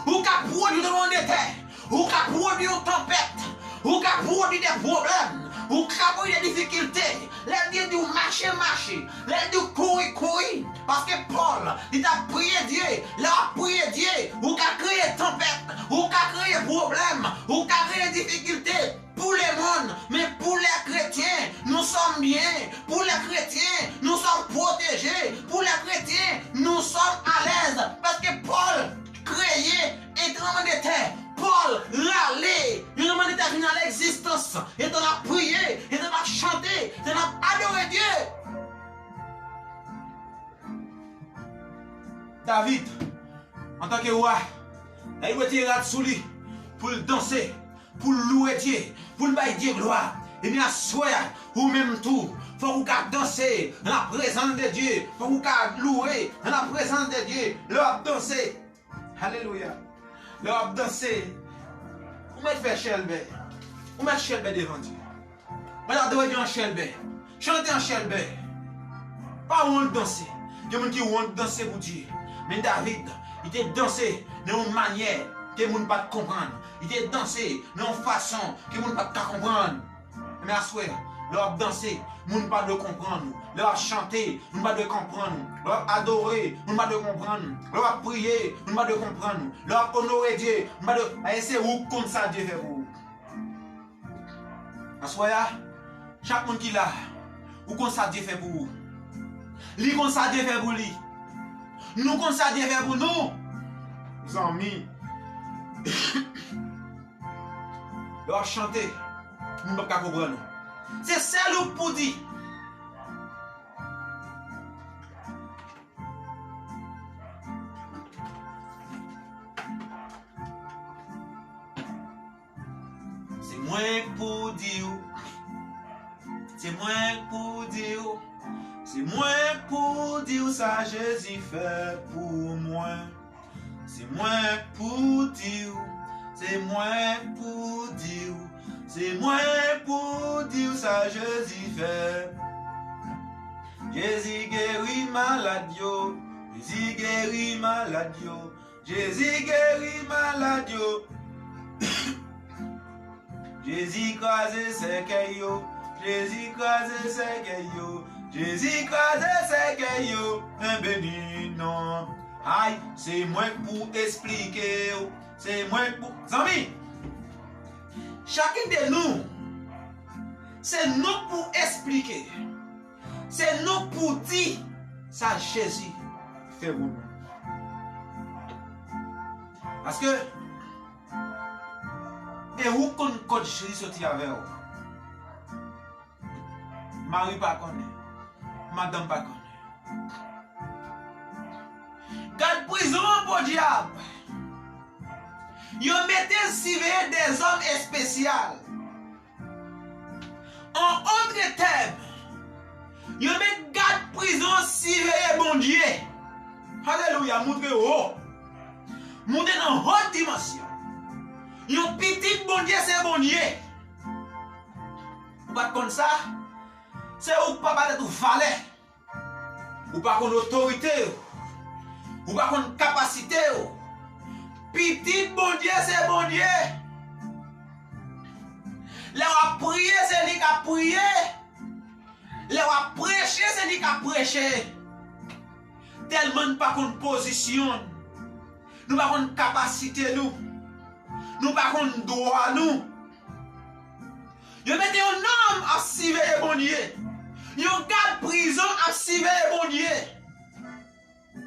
Vous pouvez produire un tremblement de terre. Vous pouvez produire une tempête. Vous pouvez produire des problèmes. Vous pouvez produire des difficultés. Les dieux du marcher. Les dieux courir. Parce que Paul, il a prié Dieu. Il a prié Dieu. Vous pouvez créer tempête. Vous pouvez créer problème. Vous pouvez créer difficultés. Pour les mondes, mais pour les chrétiens, nous sommes bien. Pour les chrétiens, nous sommes protégés. Pour les chrétiens, nous sommes à l'aise. Parce que Paul créait un tremblement de terre. Paul râlait. Il a demandé à l'existence. Il a prié. Il a chanté. Il a adoré Dieu. David, en tant que roi, il a été sous lui pour danser, pour louer Dieu, pour le bailler Dieu gloire. Et bien, soyez ou même tout. Il faut que vous danser dans la présence de Dieu. Il faut que vous louer dans la présence de Dieu. Leur danser. Alléluia. Leur danser. Vous mettez faire Shelby. Vous mettez Shelby devant Dieu. Vous adorez Dieu en Shelby. Chantez en Shelby. Pas honte danser. Il y a des gens qui ont danser pour Dieu. Mais David, il était dansé d'une manière que les gens ne peuvent pas comprendre. Il était dansé d'une façon que les gens ne peuvent pas comprendre. Mais à souhait, leur danser, nous pas de comprendre, leur chanter, nous pas de comprendre, leur adorer, nous pas de comprendre, leur prier, nous pas de comprendre, leur honorer Dieu, nous pas de. C'est où comme ça Dieu fait pour vous. À souhait, chaque monde qui là, où comme ça Dieu fait pour vous. Lui comme ça Dieu fait pour lui. Nous comme ça Dieu fait pour nous. Nous amis. Leur chanter, nous ne pouvons pas comprendre. C'est celle pour dire. C'est moins pour dire. C'est moins pour dire. C'est moins pour dire ça Jésus fait pour moi. C'est moins pour dire. C'est moins pour dire. C'est moins pour dire ça Jésus fait. Jésus guérit maladie. Jésus guérit maladie. Jésus guérit maladie. Jésus crase ses cailloux. Jésus crase ses cailloux. Jésus crase ses cailloux. Un béni non. Aïe, c'est moins pour expliquer. C'est moins pour. Amis, chacun de nous, c'est nous pour expliquer. C'est nous pour dire ça Jésus fait pour nous. Parce que, et où qu'on Jésus sorti avec vous? Marie pas connaît, madame pas connaît. Garde prison pour diable. Yo mettez surveiller des hommes spéciaux. En autre terme, yo mettez garde prison surveiller bon Dieu. Alléluia, montrez haut. Montrez dans haute dimension. Yo petit bon Dieu, c'est bon Dieu. Ou pas comme ça, c'est ou pas battre tout valet. Ou pas qu'on autorité. Ou pas qu'on capacité. Petit bon Dieu, c'est bon Dieu. Là où a prié, c'est lui qui a prié. Là où a prêché, c'est lui qui a prêché. Tellement pas qu'on position. Nous pas qu'on capacité nous. Nous pas qu'on droit nous. Yo mettez un homme à surveiller bon Dieu. Yo garde prison à surveiller bon Dieu.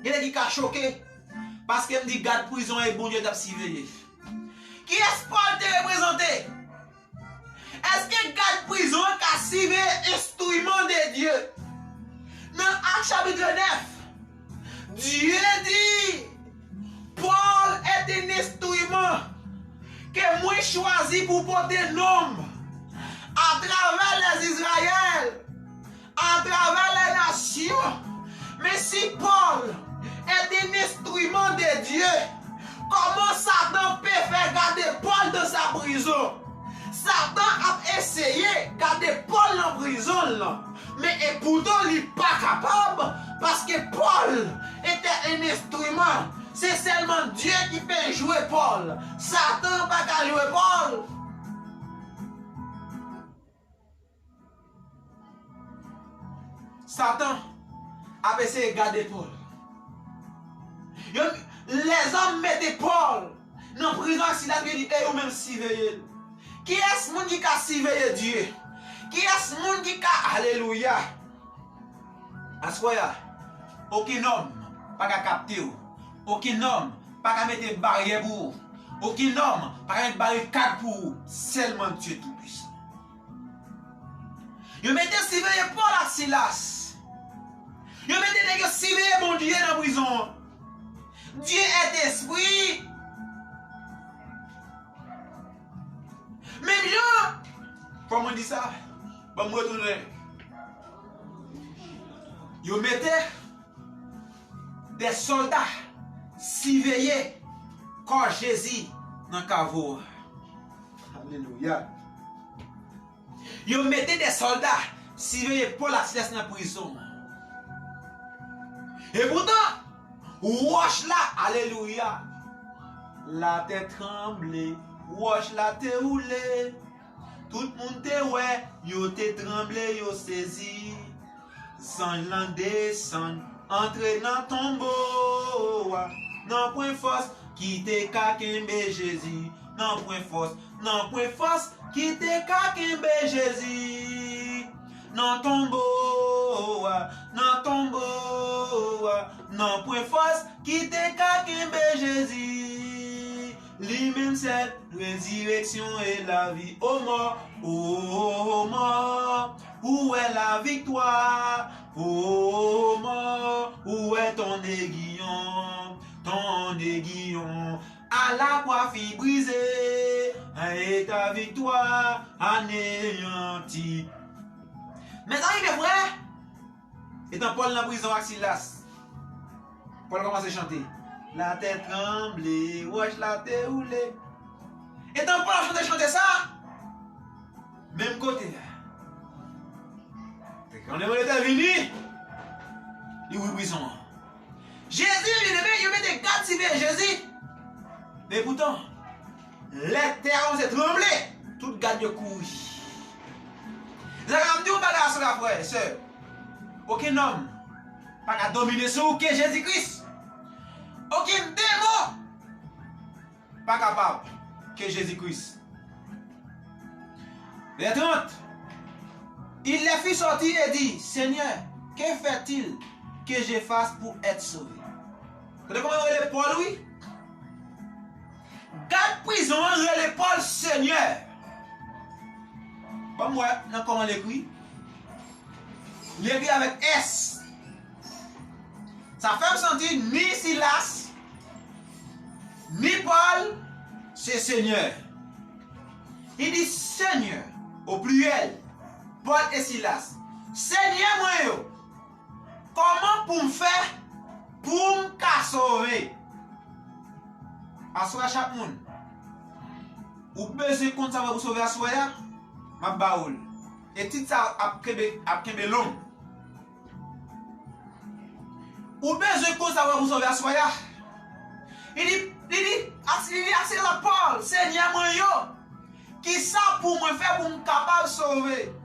Il y a qui a choqué. Parce qu'elle me dit garde prison et bon Dieu t'a surveillé. Qui est-ce Paul te représenté? Est-ce que garde prison a surveillé l'instrument de Dieu? Dans Acte chapitre 9, Dieu dit Paul est un instrument que moi choisi pour porter nom à travers les Israël, à travers les nations. Mais si Paul est un instrument de Dieu, comment Satan peut faire garder Paul dans sa prison? Satan a essayé de garder Paul en prison là. Mais et pourtant il n'est pas capable parce que Paul était un instrument. C'est seulement Dieu qui peut jouer Paul. Satan n'a pas qu'à jouer Paul. Satan a essayé de garder Paul. Les hommes mettaient Paul dans la prison si la Dieu dit et même surveiller. Qui est-ce monde qui a surveillé Dieu? Qui est-ce monde qui a alléluia? Assoya, aucun homme pas qu'à capter, aucun homme pas qu'à mettre barrière pour, aucun homme pas qu'à mettre barricade pour, seulement Dieu tout puissant. Ils mettaient surveiller Paul à Silas. Ils mettaient surveiller mon Dieu dans la prison. Dieu est esprit. Même Jean, comment on dit ça? Bon, moi retourner. Ils mettaient des soldats surveillés quand Jésus dans le caveau. Alléluia. Ils mettaient des soldats surveillés pour la Silas dans la prison. Et pourtant, roche là, alléluia, la tête tremblée, roche là te roulée, Tout le monde te ouais, yo te tremblé, yo saisi. Sans l'en descendre, entrer dans ton tombeau. Non point force, qui te kakembe Jésus. Non point force, qui te kakembe Jésus. Non tombeau, non point force, qui te kakembe Jésus. Lui-même c'est résurrection et la vie. Oh mort, oh mort, où est la victoire? Oh mort, où est ton aiguillon? Ton aiguillon à la coiffure brisée et ta victoire anéantie. Mes amis, mes frères, étant Paul dans la prison avec Silas, Paul commence à chanter. La tête tremblée, wesh la tête roulée. Étant Paul a chanté ça, même côté. Quand les était venu, il ouvre prison. Jésus, il mettait captivé Jésus. Mais pourtant, les terres ont tremblé. Tout garde de courir. Vous avez dit un bagage sur la frère, sœur. Aucun homme n'a pas dominer sur Jésus-Christ. Aucun démon pas capable que Jésus-Christ. Les 30, il les fit sortir et dit, Seigneur, que fait-il que je fasse pour être sauvé? Vous savez comment il est Paul, oui? Garde prison, il est Paul Seigneur. Pas moi, non, comment l'écrit? L'écrit avec S. Ça fait me sentir ni Silas, ni Paul, c'est Seigneur. Il dit Seigneur, au pluriel, Paul et Silas. Seigneur, moi, comment pour me faire pour me sauver? Assoya chaque monde. Ou besoin qu'on savoir vous sauver assoya, ma baoul. Et tout ça a kebe long. Ou besoin qu'on savoir vous sauver assoya. Il dit, c'est la Paul, Seigneur moi yo, qui ça pour me faire pour me capable de sauver.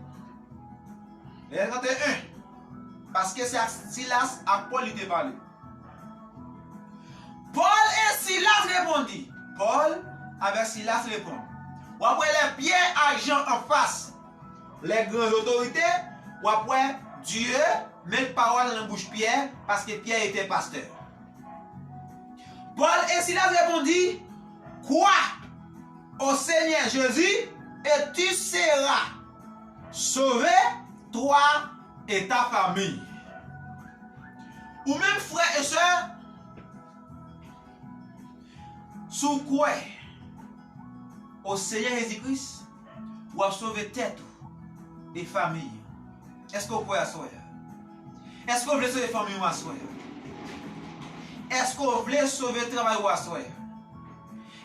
Et 31. Parce que c'est Silas à Paul il te parle. Paul et Silas répondit. Paul avec Silas répond. Ou après les pieds agents en face, les grandes autorités, ou après Dieu met parole dans la bouche Pierre parce que Pierre était pasteur. Paul et Silas répondit, crois au Seigneur Jésus et tu seras sauvé, toi et ta famille. Ou même frères et sœurs, sous quoi au Seigneur Jésus-Christ, ou à sauver tête et famille. Est-ce que vous pouvez asseoir? Est-ce que vous voulez sauver famille ou asseoir? Est-ce que vous voulez sauver le travail ou asseoir?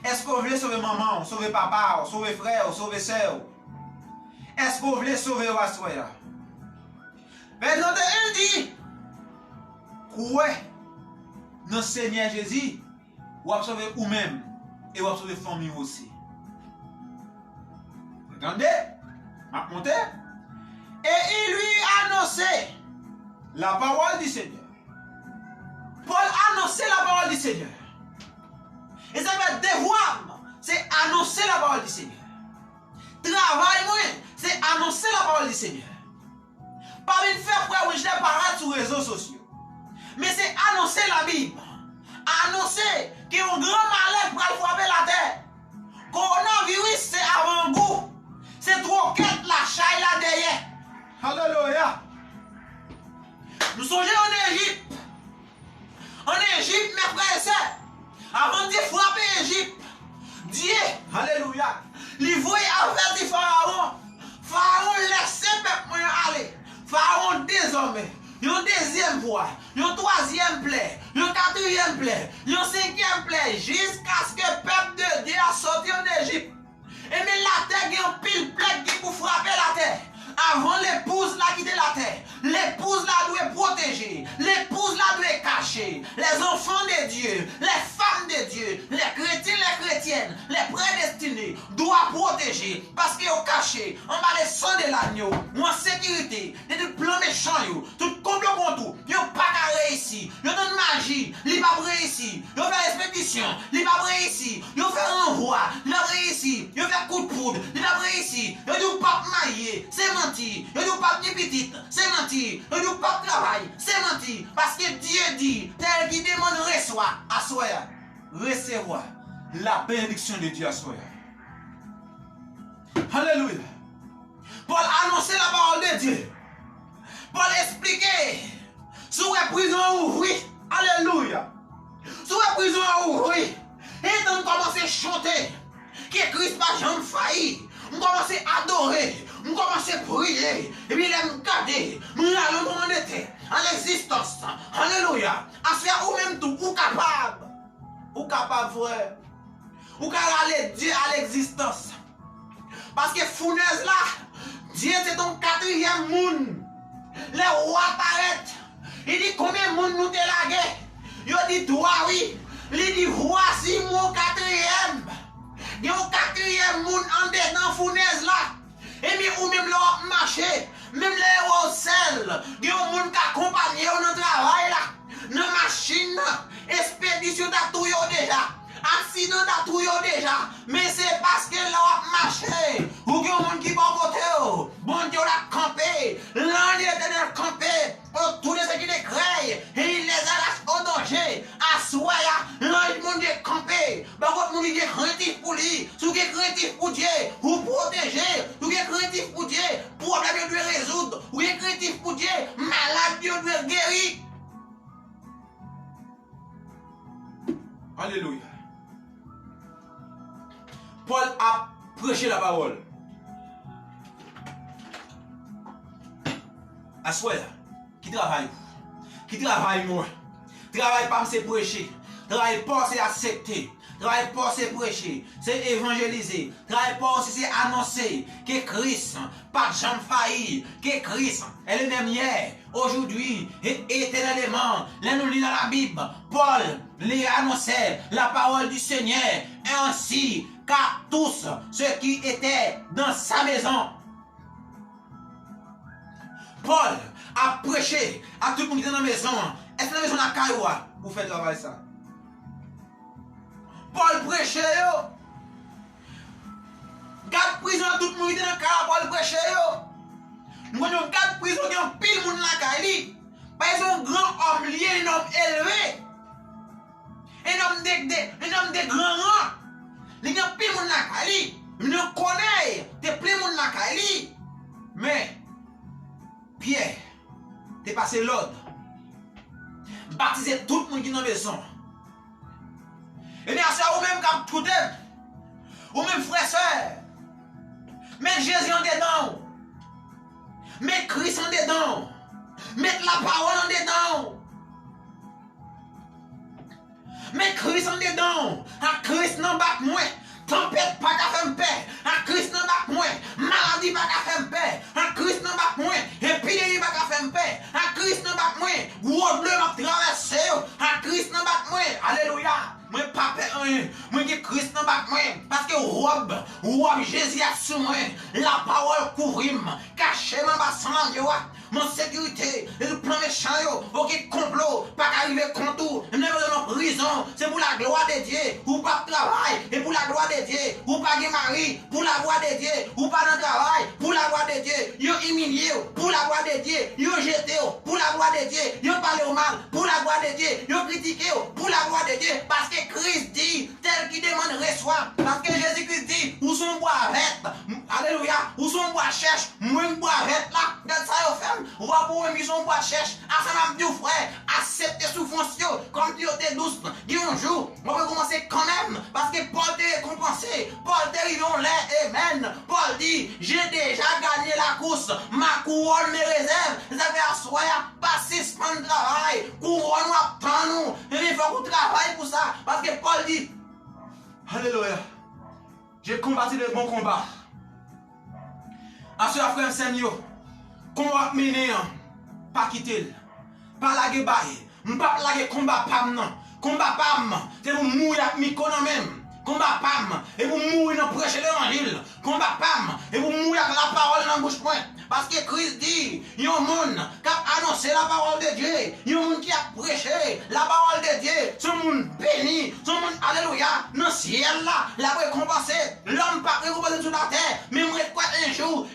Est-ce que vous voulez sauver maman, sauver papa, sauver frère, sauver soeur? Est-ce que vous voulez sauver ou asseoir? Maintenant, il dit, croyez dans le Seigneur Jésus, ou à sauver vous-même et ou à sauver famille aussi. Entendez? M'a monté. Et il lui annonçait la parole du Seigneur. Paul annonçait la parole du Seigneur. Et ça veut dire devoir, c'est annoncer la parole du Seigneur. Travail, moi, c'est annoncer la parole du Seigneur. Pas une faire frère, je n'ai pas sur les réseaux sociaux. Mais c'est annoncer la Bible. Annoncer qu'il y a un grand malheur pour frapper la terre. Coronavirus, c'est avant-goût. C'est trop quête la chaille là derrière. Alléluia. Nous sommes en Égypte. En Égypte, mes frères et sœurs, avant de frapper l'Égypte, Dieu, alléluia, il voyait avec des pharaons. Pharaon laissait le peuple aller. Pharaon désormais, il y a une deuxième fois, il y a une troisième plaie, il y a une quatrième plaie, il y a une cinquième plaie, jusqu'à ce que le peuple de Dieu a sorti en Égypte. Et mais la terre, il y a un pile plaie qui pour frapper la terre. Avant l'épouse là quitter la terre, l'épouse là doit protéger, l'épouse là doit cacher, les enfants de Dieu, les femmes femmes de Dieu, les chrétiens, les chrétiennes, les prédestinés, doivent protéger parce qu'ils ont caché en bas les sangs de l'agneau, ou en sécurité, de tout plan méchant, tout complot contre tout, ils n'ont pas réussi, ils ont une magie, ils n'ont pas réussi, ils ont fait expédition, ils n'ont pas réussi, ils ont fait renvoi, ils n'ont pas réussi, ils ont fait coup de poudre, ils n'ont pas réussi, ils ont pas marié, c'est menti, ils n'ont pas de petite, c'est menti, ils n'ont pas de travail, c'est menti, parce que Dieu dit, tel qui demande reçoit, à soi, recevoir la bénédiction de Dieu à soi. Alléluia. Paul annonçait la parole de Dieu. Paul expliquait, sous la prison ouvrie, alléluia, sous la prison ouvrie, et donc commencer à chanter, que Christ pas jamais failli, on commence à adorer, on commence à prier, et puis il me garder, nous allons demander à l'existence, alléluia, à faire ou même tout, ou capable, frère, ou capable aller Dieu à l'existence, parce que fournaise là, Dieu c'est ton quatrième monde. Les rois paraissent. Il dit combien de monde nous te lagué. Il dit toi oui. Il dit voici mon quatrième. Il y a un quatrième monde en dedans fournaise là. Et bien ou même là marché. Même les rois sel. Il y a un monde qui accompagne dans le travail là. Dans la machine. Expédition t'as tout déjà. Accident t'as tout déjà. Mais c'est parce que là on marché. Ou qu'il y a un monde qui va côté. Bon Dieu l'a campé. L'année éternelle campé. Tous les qui les créent. Et il les arrache au danger. À soi, l'ange monde est campé. Par contre, mon Dieu est craintif pour lui. Si vous êtes craintif pour Dieu, vous protégez. Si vous êtes craintif pour Dieu, problème doit résoudre. Vous êtes craintif pour Dieu, malade Dieu doit guérir. Alléluia. Paul a prêché la parole. À soi, qui travaille moi, travaille pas c'est prêcher, travaille pas c'est accepter, travaille pas c'est prêcher, c'est évangéliser, travaille pas c'est annoncer que Christ pas jamais failli, que Christ est le même hier, aujourd'hui et éternellement. Là nous lisons dans la Bible, Paul lui annonçait la parole du Seigneur et ainsi qu'à tous ceux qui étaient dans sa maison. Paul a prêché à tout le monde qui est dans la maison. Est-ce que la maison a Kayoua pour faire travail ça? Paul prêchait yo. Garde prison à tout le monde qui est dans la Kayoua. Paul prêchait yo. Nous avons garde prison qui ont pile monde dans la Kayoua. Parce qu'ils sont un grand homme lié, un homme élevé. Un homme de grand rang. Ils ont pile monde dans la Kayoua. Nous connaissons des plein monde dans la Kayoua. Mais Pierre, t'es passé l'ordre. Baptiser tout le monde qui est dans la maison. Et bien, c'est vous-même qui avez tout d'aide. Vous-même, frères et sœurs. Mettez Jésus en dedans. Mettez Christ en dedans. Mettez la parole en dedans. Mettez Christ en dedans. À Christ n'en bat moins. Tempête pas qu'à faire paix. À Christ n'en bat moins. Maladie pas qu'à faire paix. À Christ n'en bat moins. Épidémie pas qu'à faire paix. À Christ n'en bat moins. Gros bleu m'a traversé. À Christ n'en bat moins. Alléluia. Moi pas rien. Moi que Christ n'en bat moins. Parce que robe Jésus a sur moi. La parole couvrir. Caché ma bas sans la mon sécurité, le plan méchant, aucun complot, pas qu'arriver contre tout, même dans la prison, c'est pour la gloire de Dieu, ou pas de travail, et pour la gloire de Dieu, ou pas de mari, pour la gloire de Dieu, ou pas de travail, pour la gloire de Dieu, yo humilié, pour la gloire de Dieu, yo jeté, pour la gloire de Dieu, yo parlé au mal, pour la gloire de Dieu, yo critiqué, pour la gloire de Dieu, parce que Christ dit, tel qui demande reçoit, parce que Jésus-Christ dit, où sont bois avec, alléluia, où sont bois cherche, moins bois avec là, dans ça yo fait. Ou va pour une mission pour chercher, à ça m'a dit frère, accepter souffrance comme Dieu était douce. Dit un jour, on va commencer quand même, parce que Paul t'a récompensé, Paul t'a arrivé en l'air, amen. Paul dit, j'ai déjà gagné la course, ma couronne me réserve, ça fait asseoir, pas 6 mois de travail, couronne attend nous, et il faut qu'on travaille pour ça, parce que Paul dit, alléluia, j'ai combattu le bon combat. À ce frère Seigneur, combat mené, pas quitter, pas la guerre, pas la combat pas maintenant. Combat pam, c'est pour mourir avec Miko même. Combat pam, et pour mourir dans prêcher l'évangile. Combat pam, et pour mourir avec la parole dans la bouche point. Parce que Christ dit, il y a un monde qui a annoncé la parole de Dieu. Il y a un monde qui a prêché la parole de Dieu. Ce monde béni, ce monde, alléluia, dans le ciel là, la récompense. L'homme pas récompensé sur la terre. Mais moi, quoi, un jour,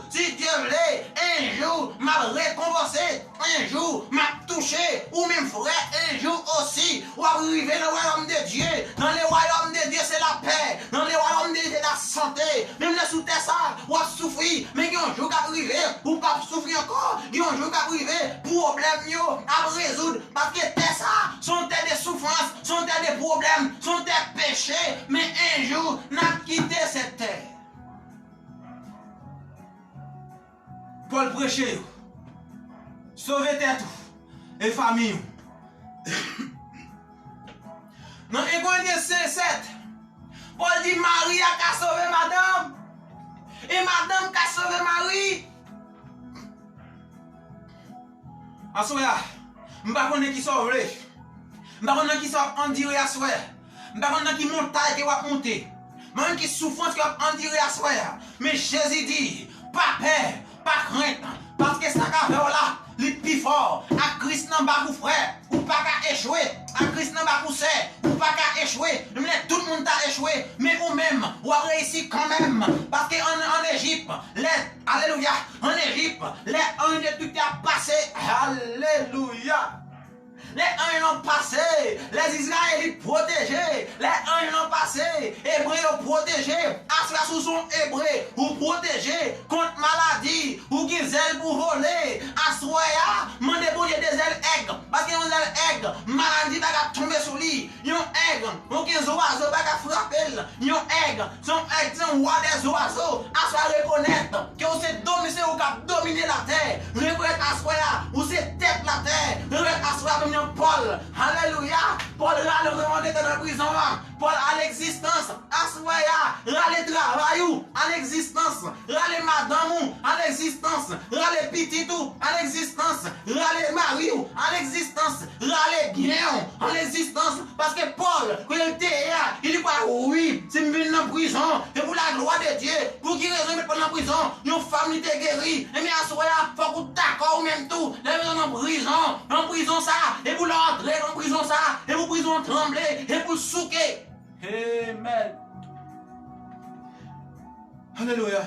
si Dieu voulait, un jour, m'a récompensé, un jour, m'a touché, ou même frère, un jour aussi, ou arriver dans le royaume de Dieu. Dans le royaume de Dieu, c'est la paix. Dans le royaume de Dieu, c'est la santé. Même les sous terre ça, ou à souffrir, mais il y a un jour qui arrive, ou pas souffrir encore, il y a un jour qui arrive, problème à résoudre, parce que t'es ça, sont des souffrances, sont des problèmes, sont des péchés, mais un jour, n'a quitté cette terre. Paul prêchait, sauver tête et famille. Dans 1 Corinthiens 7, Paul dit Marie a qu'à sauver madame. Et madame qui a sauvé Marie. En soya, je ne sais pas qui sauve. Je ne sais pas qui sauve en dire à soya. Je ne sais pas qui montagne qui va monter. Je ne sais pas qui souffrance qui va en dire à soya. Mais Jésus dit, pas peur, pas crainte. Parce que ça va faire là, les plus fort. À Christ n'a pas frère, ou pas qu'à échouer. À Christ n'a pas sœur, ou pas qu'à échouer. Tout le monde a échoué, mais vous-même, vous avez réussi quand même. Parce qu'en Égypte, alléluia, en Égypte, les uns de tout a passé. Alléluia. Les uns ont passé, les Israélites protégés, les uns ont passé, Hébreux ont protégé, Asra sous son Hébreu, ou protégé contre maladie, ou qui zèle pour voler, Asroya, mandez pour des ailes aigres, parce qu'il y a des ailes aigres, maladie va tomber sur lui, il y a un aigre, aucun oiseau va frapper, il y a un aigre, son roi des oiseaux, Asra reconnaître que vous êtes domicile ou qui dominer la terre, reconnaître Asroya, vous êtes tête la terre, reconnaître Asroya, Paul, alléluia, Paul a le demandé dans la prison, Paul a l'existence, Aswaya, a le travail, à l'existence, a le madame, à l'existence, a le petit tout, à l'existence, a le mari, à l'existence, a le bien, à l'existence, parce que Paul, quand il était là, il dit pas oui, c'est une ville en prison, et pour la gloire de Dieu, pour qu'il résume Paul en prison, une femme qui était guérie, et bien Aswaya, faut qu'on d'accord même tout, les maisons en prison ça, et pour l'entrer en prison ça, et pour prison trembler, et pour souquer. Amen. Alléluia.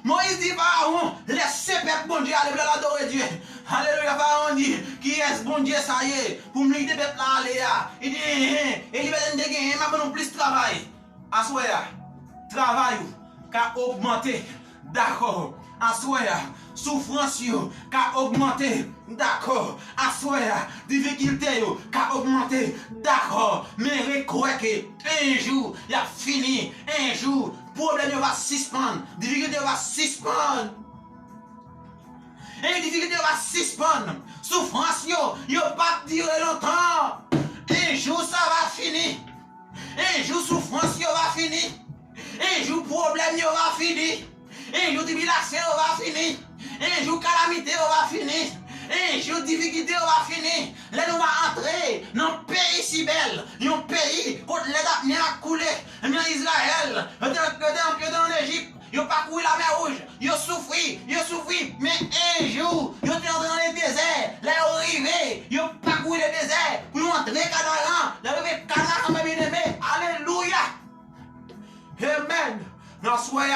Moïse dit Pharaon, laissez peuple bon Dieu aller l'adorer Dieu. Alléluia. Pharaon dit, qui est bon Dieu ça y est, pour me dire peuple là aller là. Il dit, il va donner gagner, mais non plus travail. Assoya, travail qui a augmenté. D'accord. Assoya, souffrance qui a augmenté. D'accord. Assoya, difficulté qui a augmenté. D'accord. Mais recroyez que un jour, il a fini. Un jour, problème va suspendre. Difficulté va suspendre. Et difficulté va suspendre. Souffrance, yo pas durer longtemps. Un jour, ça va finir. Un jour, souffrance, yo va finir. Un jour, problème, yo va finir. Un jour, tribulation, yo va finir. Un jour, calamité, yo va finir. Un jour, difficulté, yo va finir. Là, nous va entrer dans un pays si bel. Un pays où les a coulé. Dans Israël, dans l'Égypte. Ils n'ont pas couru la mer rouge, ils ont souffert, mais un jour, ils ont entré dans le désert, là ils sont arrivés, ils n'ont pas couru le désert, pour entrer dans Canaan, là ils ont Canaan, ma bien-aimée, alléluia, amen, non soyez,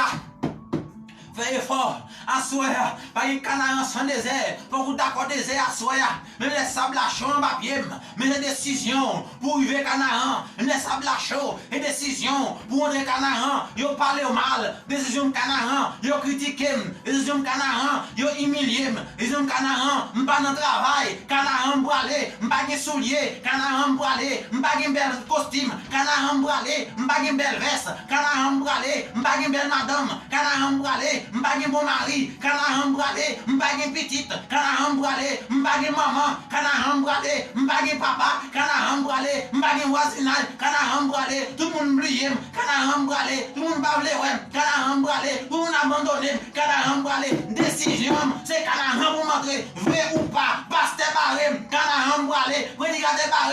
faites effort, assoya, pas un Canaan sans désert, pour vous d'accord désert, assoya, même les sables à chaud en papier, mais les décisions pour arriver Canaan, même les sables à chaud, les décisions pour entrer Canaan, ils ont parlé au mal, décision de Canaan, ils ont critiqué, décision de Canaan, ils ont humilié, décision de Canaan, je ne pas dans le travail, Canaan pour aller, je ne pas de souliers, Canaan pour aller, je ne pas de bel costume, Canaan pour aller, je ne pas de belle veste, Canaan pour aller, je ne pas de belle madame, Canaan pour aller, je ne pas de bon mari, Canaan pour aller, je ne pas de petite, Canaan pour aller, je ne pas de maman, Canaan pour aller, je ne pas de papa, Canaan pour aller, je ne pas de voisinage, Canaan pour aller, tout le monde brille, Canaan pour aller, tout le monde parle, Canaan pour aller, tout le monde abandonné, Canaan pour aller, décision, c'est Canaan pour montrer, vrai ou pas, pasteur barré, Canaan pour aller, prédicateur barré,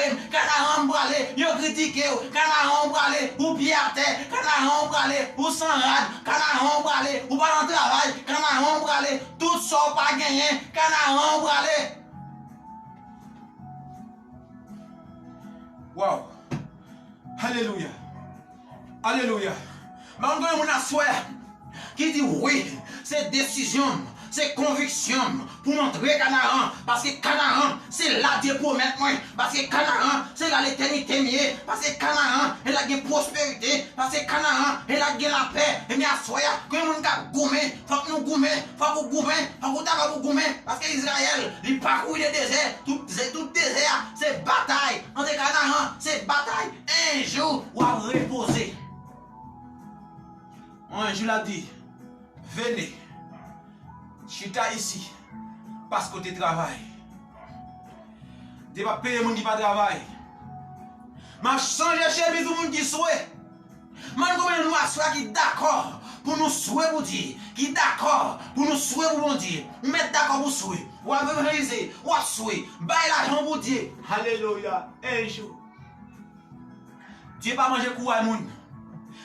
critiquer, canaran pour aller, ou pied à terre, canaran pour aller, ou sans rade, canaran pour aller, ou pas dans le travail, canaran pour aller, tout ça pas gagné, canaran pour aller. Wow. Alléluia. Alléluia. Mais on a mon assoir qui dit oui, c'est décision, c'est conviction pour montrer Canaan. Parce que Canaan, c'est là Dieu pour mettre moi. Parce que Canaan, c'est là l'éternité mieux. Parce que Canaan, elle a une prospérité. Parce que Canaan, elle a la paix. Et bien, soyez que nous avons goumé. Faut que nous goumé. Faut que nous goumé. Faut que nous goumé. Parce que Israël, il parcourt le désert. Tout désert, c'est bataille. Dans les Canaan, c'est bataille. Un jour, on va reposer. Un jour, l'a dit, venez. Chita ici, parce que tu travailles. Tu vas payer les gens qui ne travaillent. Je change chez tout le monde qui souhaite. Je vais nous assurer qui est d'accord pour nous souhaiter pour Dieu. Qui est d'accord pour nous souhaiter pour Dieu. Mettre d'accord pour souhaiter. Ou à réaliser, ou à souhaiter. Bailler l'argent pour Dieu. Alléluia. Un jour. Dieu va manger courage moun.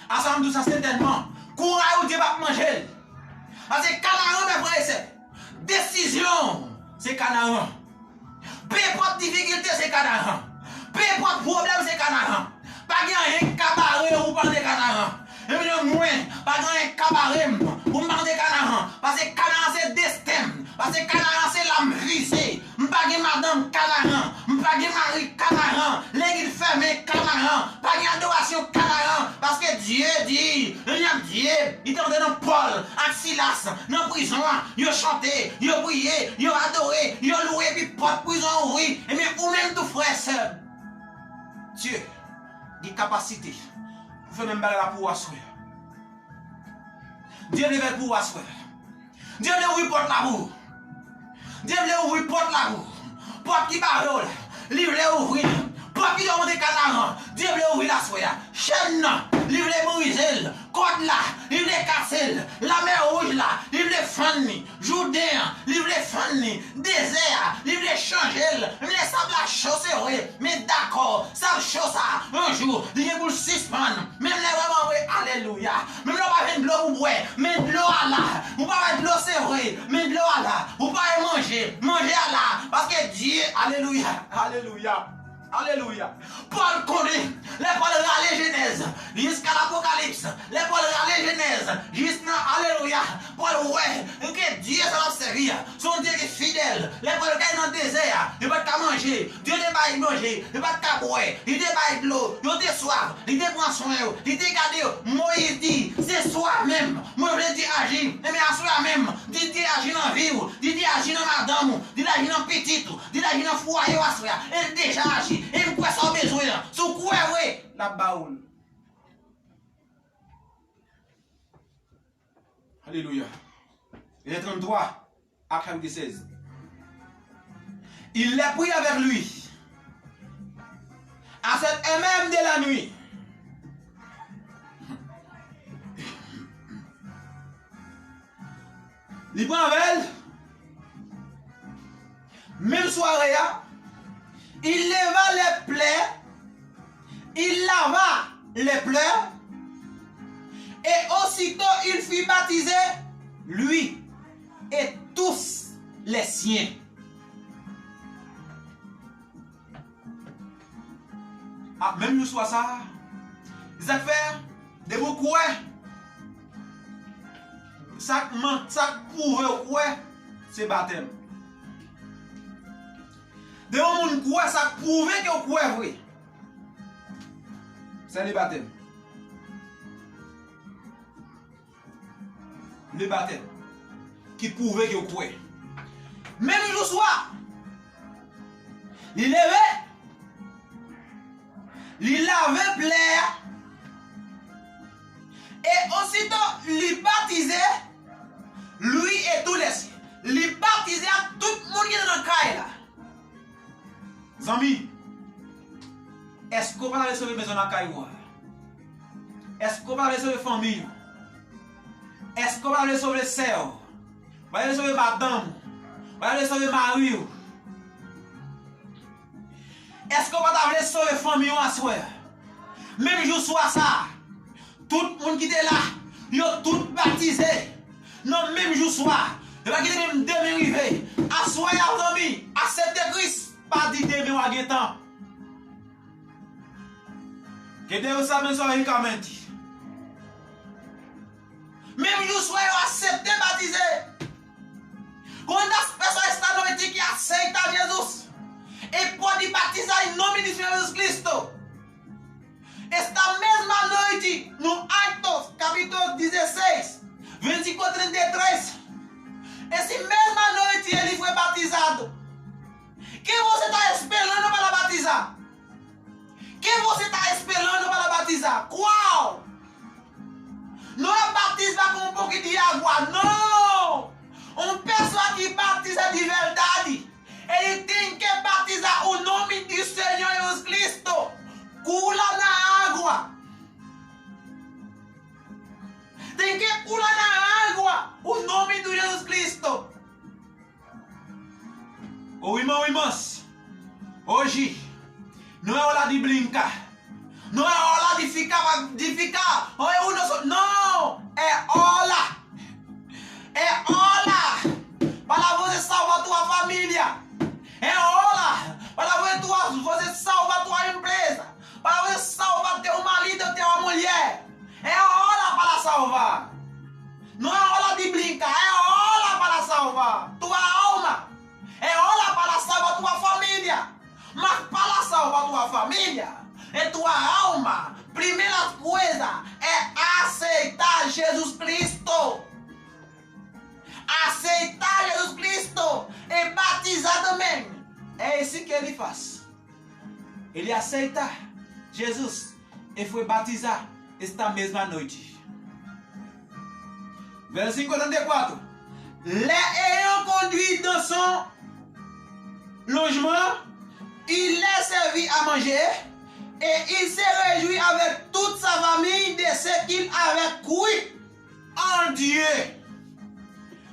Ensemble tout ça certainement. Courage Dieu va manger. Parce que Canaan, mes frères et sœurs, décision, c'est Canaan. Peu importe difficulté, c'est Canaan. Peu importe problème, c'est Canaan. Pas de cabaret ou pas de Canaan. Et bien, moi, pas de cabaret ou pas de Canaan. Parce que Canaan, c'est destin. Parce que Canaan, c'est l'âme brisée. Pas de madame Canaan. Pas de mari Canaan. L'église fermée Canaan. Pas d'adoration Canaan. Parce que Dieu dit, Dieu, il était dans Paul, à Silas, dans la prison, il a chanté, il a prié, il a adoré, il a loué, puis porte prison ouvrir. Et bien, ou même tout frère, sœur, Dieu, il a capacité pour faire même bagarre pour assurer. Dieu veut pour assurer. Dieu veut ouvrir porte la roue. Dieu veut ouvrir porte la roue. Porte qui barre, livre ouvrir. Porte qui demande des Canaan. Dieu veut ouvrir la soya. Chaîne, livre briser. Côte là, livre casser. La mer rouge là, livre fanny. Jourdain, livre fanny. Désert, livre changer. Livre sable la chaussée. Mais d'accord, ça chose ça. Un jour, il est pour suspendre. Même les vraiment oui, alléluia. Même là, pas de l'eau ou boire. Mais de l'eau à là. Ou pas de l'eau c'est vrai. Mais de l'eau à là. Ou pas manger. Manger à là. Parce que Dieu, alléluia. Alléluia. Alléluia. Paul connaît les Paul râler Genèse jusqu'à l'Apocalypse. Les Paul râler Genèse jusqu'à alléluia. Paul ouais que Dieu s'en servir. Son Dieu est fidèle. Les Paul qui dans le désert, il va pas manger. Dieu ne va pas manger. Il va pas boire. Il ne va pas de l'eau. Il te soif. Il te prend soin. Il te garde. Moïse dit c'est soi-même. Moi je veux dire agir. Mais à soi-même. Dit agir dans vie. Dit agir dans madame. Dit agir dans petite. Dit agir dans foyer. Et déjà agir. Et pourquoi ça a besoin? Sous quoi, oui? La baoule. Alléluia. Et 33 à 16. Il l'a pris avec lui. À cette heure même de la nuit. Il prend avec elle. Même soirée, il leva les plaies, il lava les pleurs, et aussitôt il fut baptisé, lui et tous les siens. Ah, même nous soit ça, les affaires de beaucoup, ça prouve quoi, c'est baptême. De mon quoi ça prouve que quoi vrai. C'est le baptême. Le baptême qui prouve que quoi. Même le soir, il levait, il lavait plaire, et aussitôt il baptisait lui et tous les siens. Il baptisait tout le monde qui est dans le caille là. Zami, est-ce qu'on va recevoir maison à Caïwa? Est-ce qu'on va recevoir famille? Est-ce qu'on va recevoir sœur? Va recevoir madame? Va recevoir mari? Est-ce qu'on va recevoir famille à soir? Même jour soit ça, tout le monde qui était là, ils ont tout baptisé. Non, même jour soit, ils va quitter même demain arrivé. Assoyez à ami, acceptez Christ, pas dit demain ou à temps. Qu'est-ce que ça me soit quand même dit? Même jour soit, acceptez baptisé. Quand la personne est anointée qui accepte Jésus, et pour dire baptiser en nom de Jésus Christ. Esta mesma noite, no Atos, capítulo 16, versículo 33, essa mesma noite ele foi batizado. Quem você está esperando para batizar? Quem você está esperando para batizar? Qual? Não é batizar com um pouquinho de água, não! Uma pessoa que batiza de verdade, ele tem que batizar o nome do Senhor Jesus Cristo. Cula na água. Tem que pular na água o nome de Jesus Cristo. Ô irmão, irmãs, hoje não é hora de brincar. Não é hora de ficar. Não, é hora. É hora para você salvar tua família. É hora para você salvar tua empresa. Para você salvar teu marido ou tua mulher. É hora para salvar. Não é hora de brincar, é hora para salvar tua alma. É hora para salvar tua família. Mas para salvar tua família e tua alma, primeira coisa é aceitar Jesus Cristo. Aceitar Jesus Cristo e batizar também. É isso que ele faz. Ele aceita Jesus e foi batizar esta mesma noite. Versículo 54. Les ayant conduit dans son logement, il les servit à manger et il se réjouit avec toute sa famille de ce qu'il avait cru en Dieu.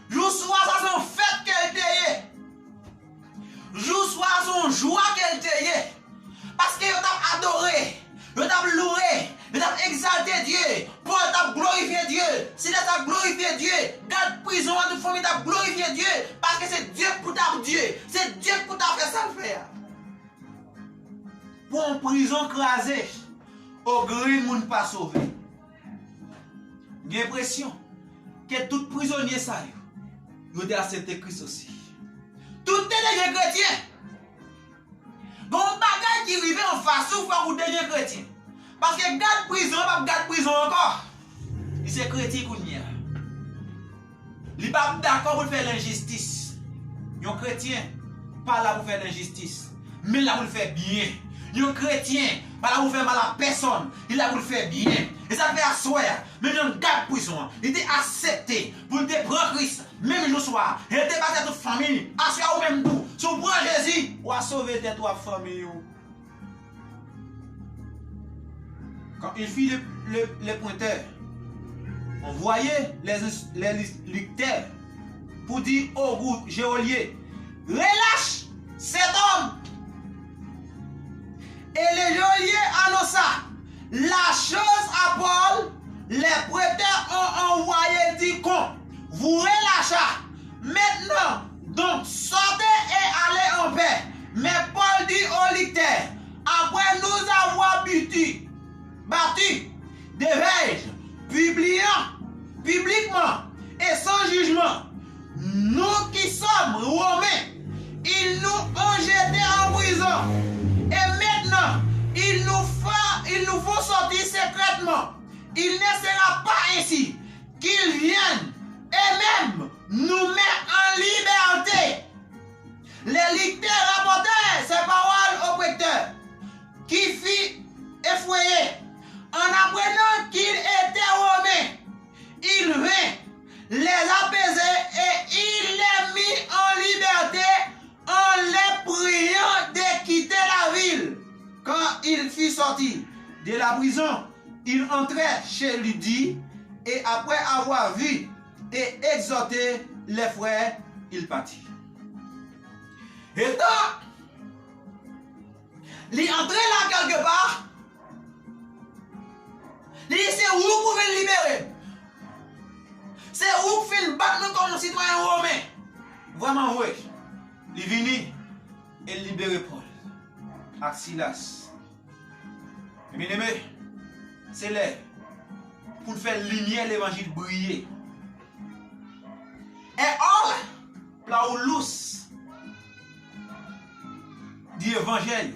Jour soir, ça son fête qu'elle était. Jour soir, son joie qu'elle était. Parce que t'a adoré, t'a loué, t'a exalté Dieu, Paul t'a glorifié Dieu, si t'a glorifié Dieu, dans prison à toute famille t'a glorifié Dieu, parce que c'est Dieu pour t'a Dieu, c'est Dieu pour t'a fait ça le faire. Pour une prison crasée, au grand monde pas sauvé. J'ai l'impression que tout prisonnier ça, il doit accepter Christ aussi. Tout est des chrétiens. Gon bagay qui rive en face ou faut dernier chrétien. Parce que garde prison, pas garde prison encore. Il c'est chrétien qu'on y a. Il pas d'accord pour faire l'injustice. Un chrétien pas là pour faire l'injustice, mais là pour le faire bien. Un chrétien pas là pour faire mal à personne, il là pour le faire bien. Et ça fait asseoir, même dans garde prison, il était accepté pour te prendre Christ, même le soir, il était battu toute famille, asseoir ou même tout. Si vous prenez Jésus, ou à sauver tes trois familles. Quand il fit le pointeur, on voyait les licteurs pour dire au groupe geôlier, relâche cet homme. Et le geôlier annonça la chose à Paul. Les prêteurs ont envoyé dit qu'on vous relâcha. Maintenant, donc sortez et allez en paix. Mais Paul dit aux licteurs, après nous avoir battu de veille, publiquement et sans jugement, nous qui sommes romains, ils nous ont jetés en prison. Et maintenant, il nous faut sortir secrètement. Il ne sera pas ainsi qu'ils viennent et même nous mettent en liberté. Les licteurs rapportèrent ces paroles au prêteur, qui fit effrayé. En apprenant qu'il était romain, il vint les apaiser et il les mit en liberté en les priant de quitter la ville. Quand il fut sorti de la prison, il entrait chez Lydie et après avoir vu et exhorté les frères, il partit. Et donc, il entrait là quelque part C'est où pour venir libérer. C'est où pour venir battre nous comme citoyens romains. Vraiment, oui. Il vient et libérer Paul. Avec Silas. Bien aimé, c'est là pour faire lumière l'évangile briller. Et or, Paulus dit évangile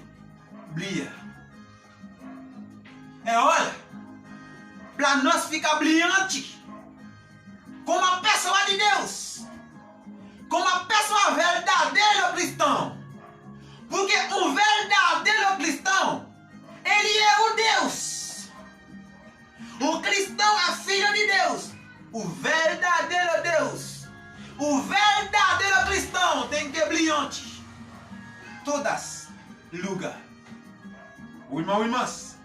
briller. Et or, planos fica brilhante. Como a pessoa de Deus. Como a pessoa verdadeira cristão. Porque um verdadeiro cristão, ele é o Deus. O cristão é filho de Deus. O verdadeiro Deus. O verdadeiro cristão tem que ser brilhante. Todas lugar. O irmãos.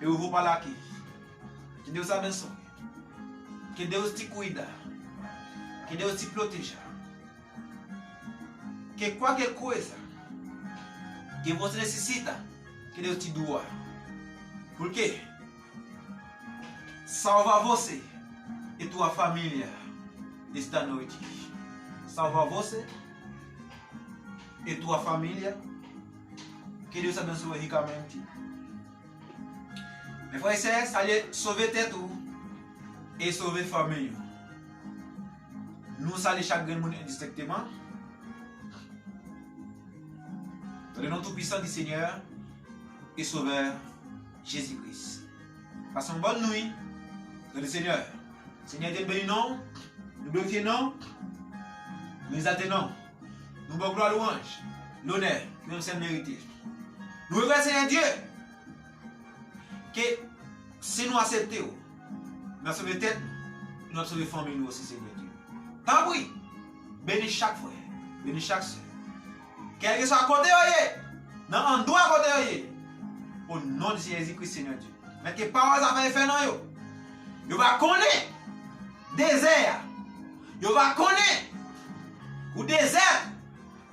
Eu vou falar aqui. Que Deus abençoe. Que Deus te cuida. Que Deus te proteja. Que qualquer coisa que você necessita, que Deus te doa. Por quê? Salva você e tua família esta noite. Salva você e tua família. Que Deus abençoe ricamente. Mes frères et sœurs, allez sauver tête et sauver famille. Nous saluons chaque monde indistinctement. Dans le nom tout-puissant du Seigneur et Sauveur Jésus-Christ. Passons une bonne nuit dans le Seigneur. Seigneur, te bénissons, nous glorifions, nous exaltons, nous donnons gloire, louange, l'honneur que nous sommes mérités. Nous remercions Seigneur Dieu que si nous acceptons, nous avons sauvé tête, nous avons sauvé famille nous aussi Seigneur Dieu. Tant oui, bénis chaque frère, bénis chaque soeur. Quel que soit à côté, dans l'endroit à côté, au nom de Jésus-Christ, Seigneur Dieu. Mais que paroles à faire dans yo. Yo va connaître désert. Yo va connaître ou désert.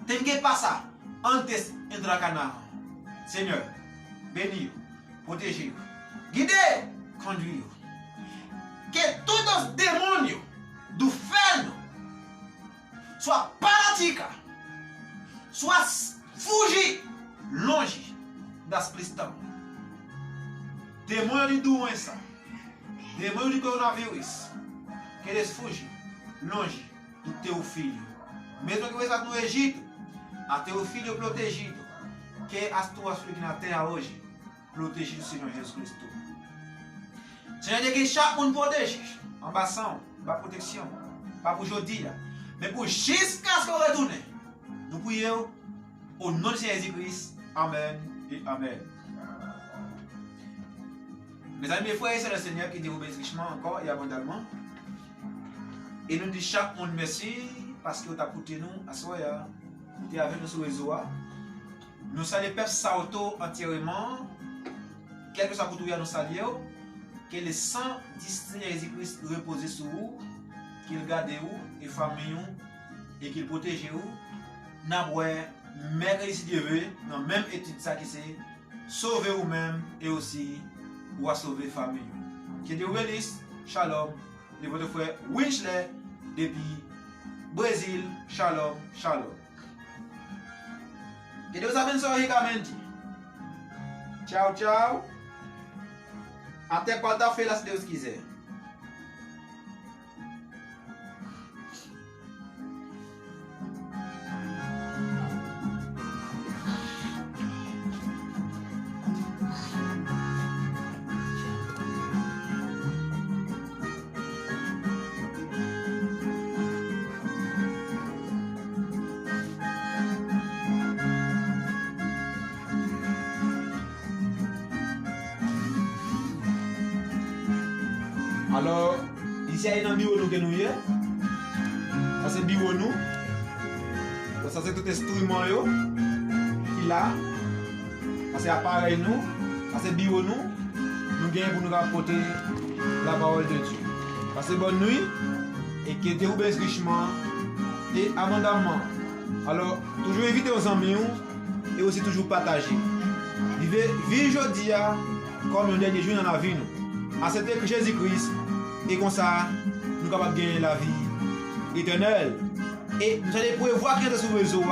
T'es pas ça. Antes intracana. Seigneur, bénis, protégez, guidez, conduisez. Que tous les démons du fer soient paralysés. Soit fugir, longe das cristãs. Demônio de doença, demônio de coronavírus, que eles fugem longe do teu filho. Mesmo que você vá no Egito, a teu filho protegido, que as tuas filhas na terra hoje, protegido do Senhor Jesus Cristo. Senhor, que chaque um protege, ambação, para proteção, para aujourd'hui, mais pour jusqu'à ce qu'on retourne. Nous prions au nom de Jésus-Christ. Amen et Amen. Mes amis, mes frères, c'est le Seigneur qui dit vous bénisse richement encore et abondamment. Et nous disons chaque monde merci parce que vous avez écouté nous à soir. Vous êtes avec nous sur le réseau. Nous saluons le peuple Sao entièrement. Quel que soit pour tout, nous saluons. Que le sang du Seigneur Jésus-Christ repose sur vous. Qu'il garde vous et famille et qu'il protège vous. Nous mercredi si Dieu veut, dans la même étude ça qui c'est sauver vous-même et aussi ou à sauver famille. Que Dieu vous bénisse. Shalom. De votre frère Winchler depuis Brésil. Shalom. Shalom. Que Dieu vous abençoe ricamente. Ciao, ciao. Até quarta-feira, se Deus quiser. Alors, ici, il y a un bureau que nous y est. Ça, c'est le bureau nous. Ça, c'est tout instrument qui là. Ça, c'est l'appareil nous. Ça, c'est le bureau nous. Nous gagnons pour nous rapporter la parole de Dieu. Passez bonne nuit et que Dieu vous bénisse richement et abondamment. Alors, toujours éviter aux amis et aussi toujours partager. Vivez aujourd'hui comme un dernier jour dans la vie. Accepter que Jésus-Christ et comme ça, nous sommes capables de gagner la vie éternelle. Et nous allons prévoir qu'il y a sur le réseau,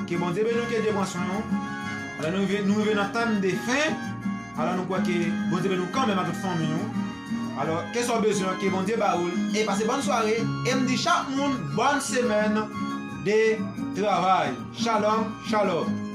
que bon Dieu nous qui dépension. Alors nous venons dans le temps des fins. Alors nous croyons que bon Dieu nous quand même à toute famille. Alors, qu'est-ce qu'on a besoin? Que bon Dieu baoule. Et passez bonne soirée. Et me dit chaque monde bonne semaine de travail. Shalom, shalom.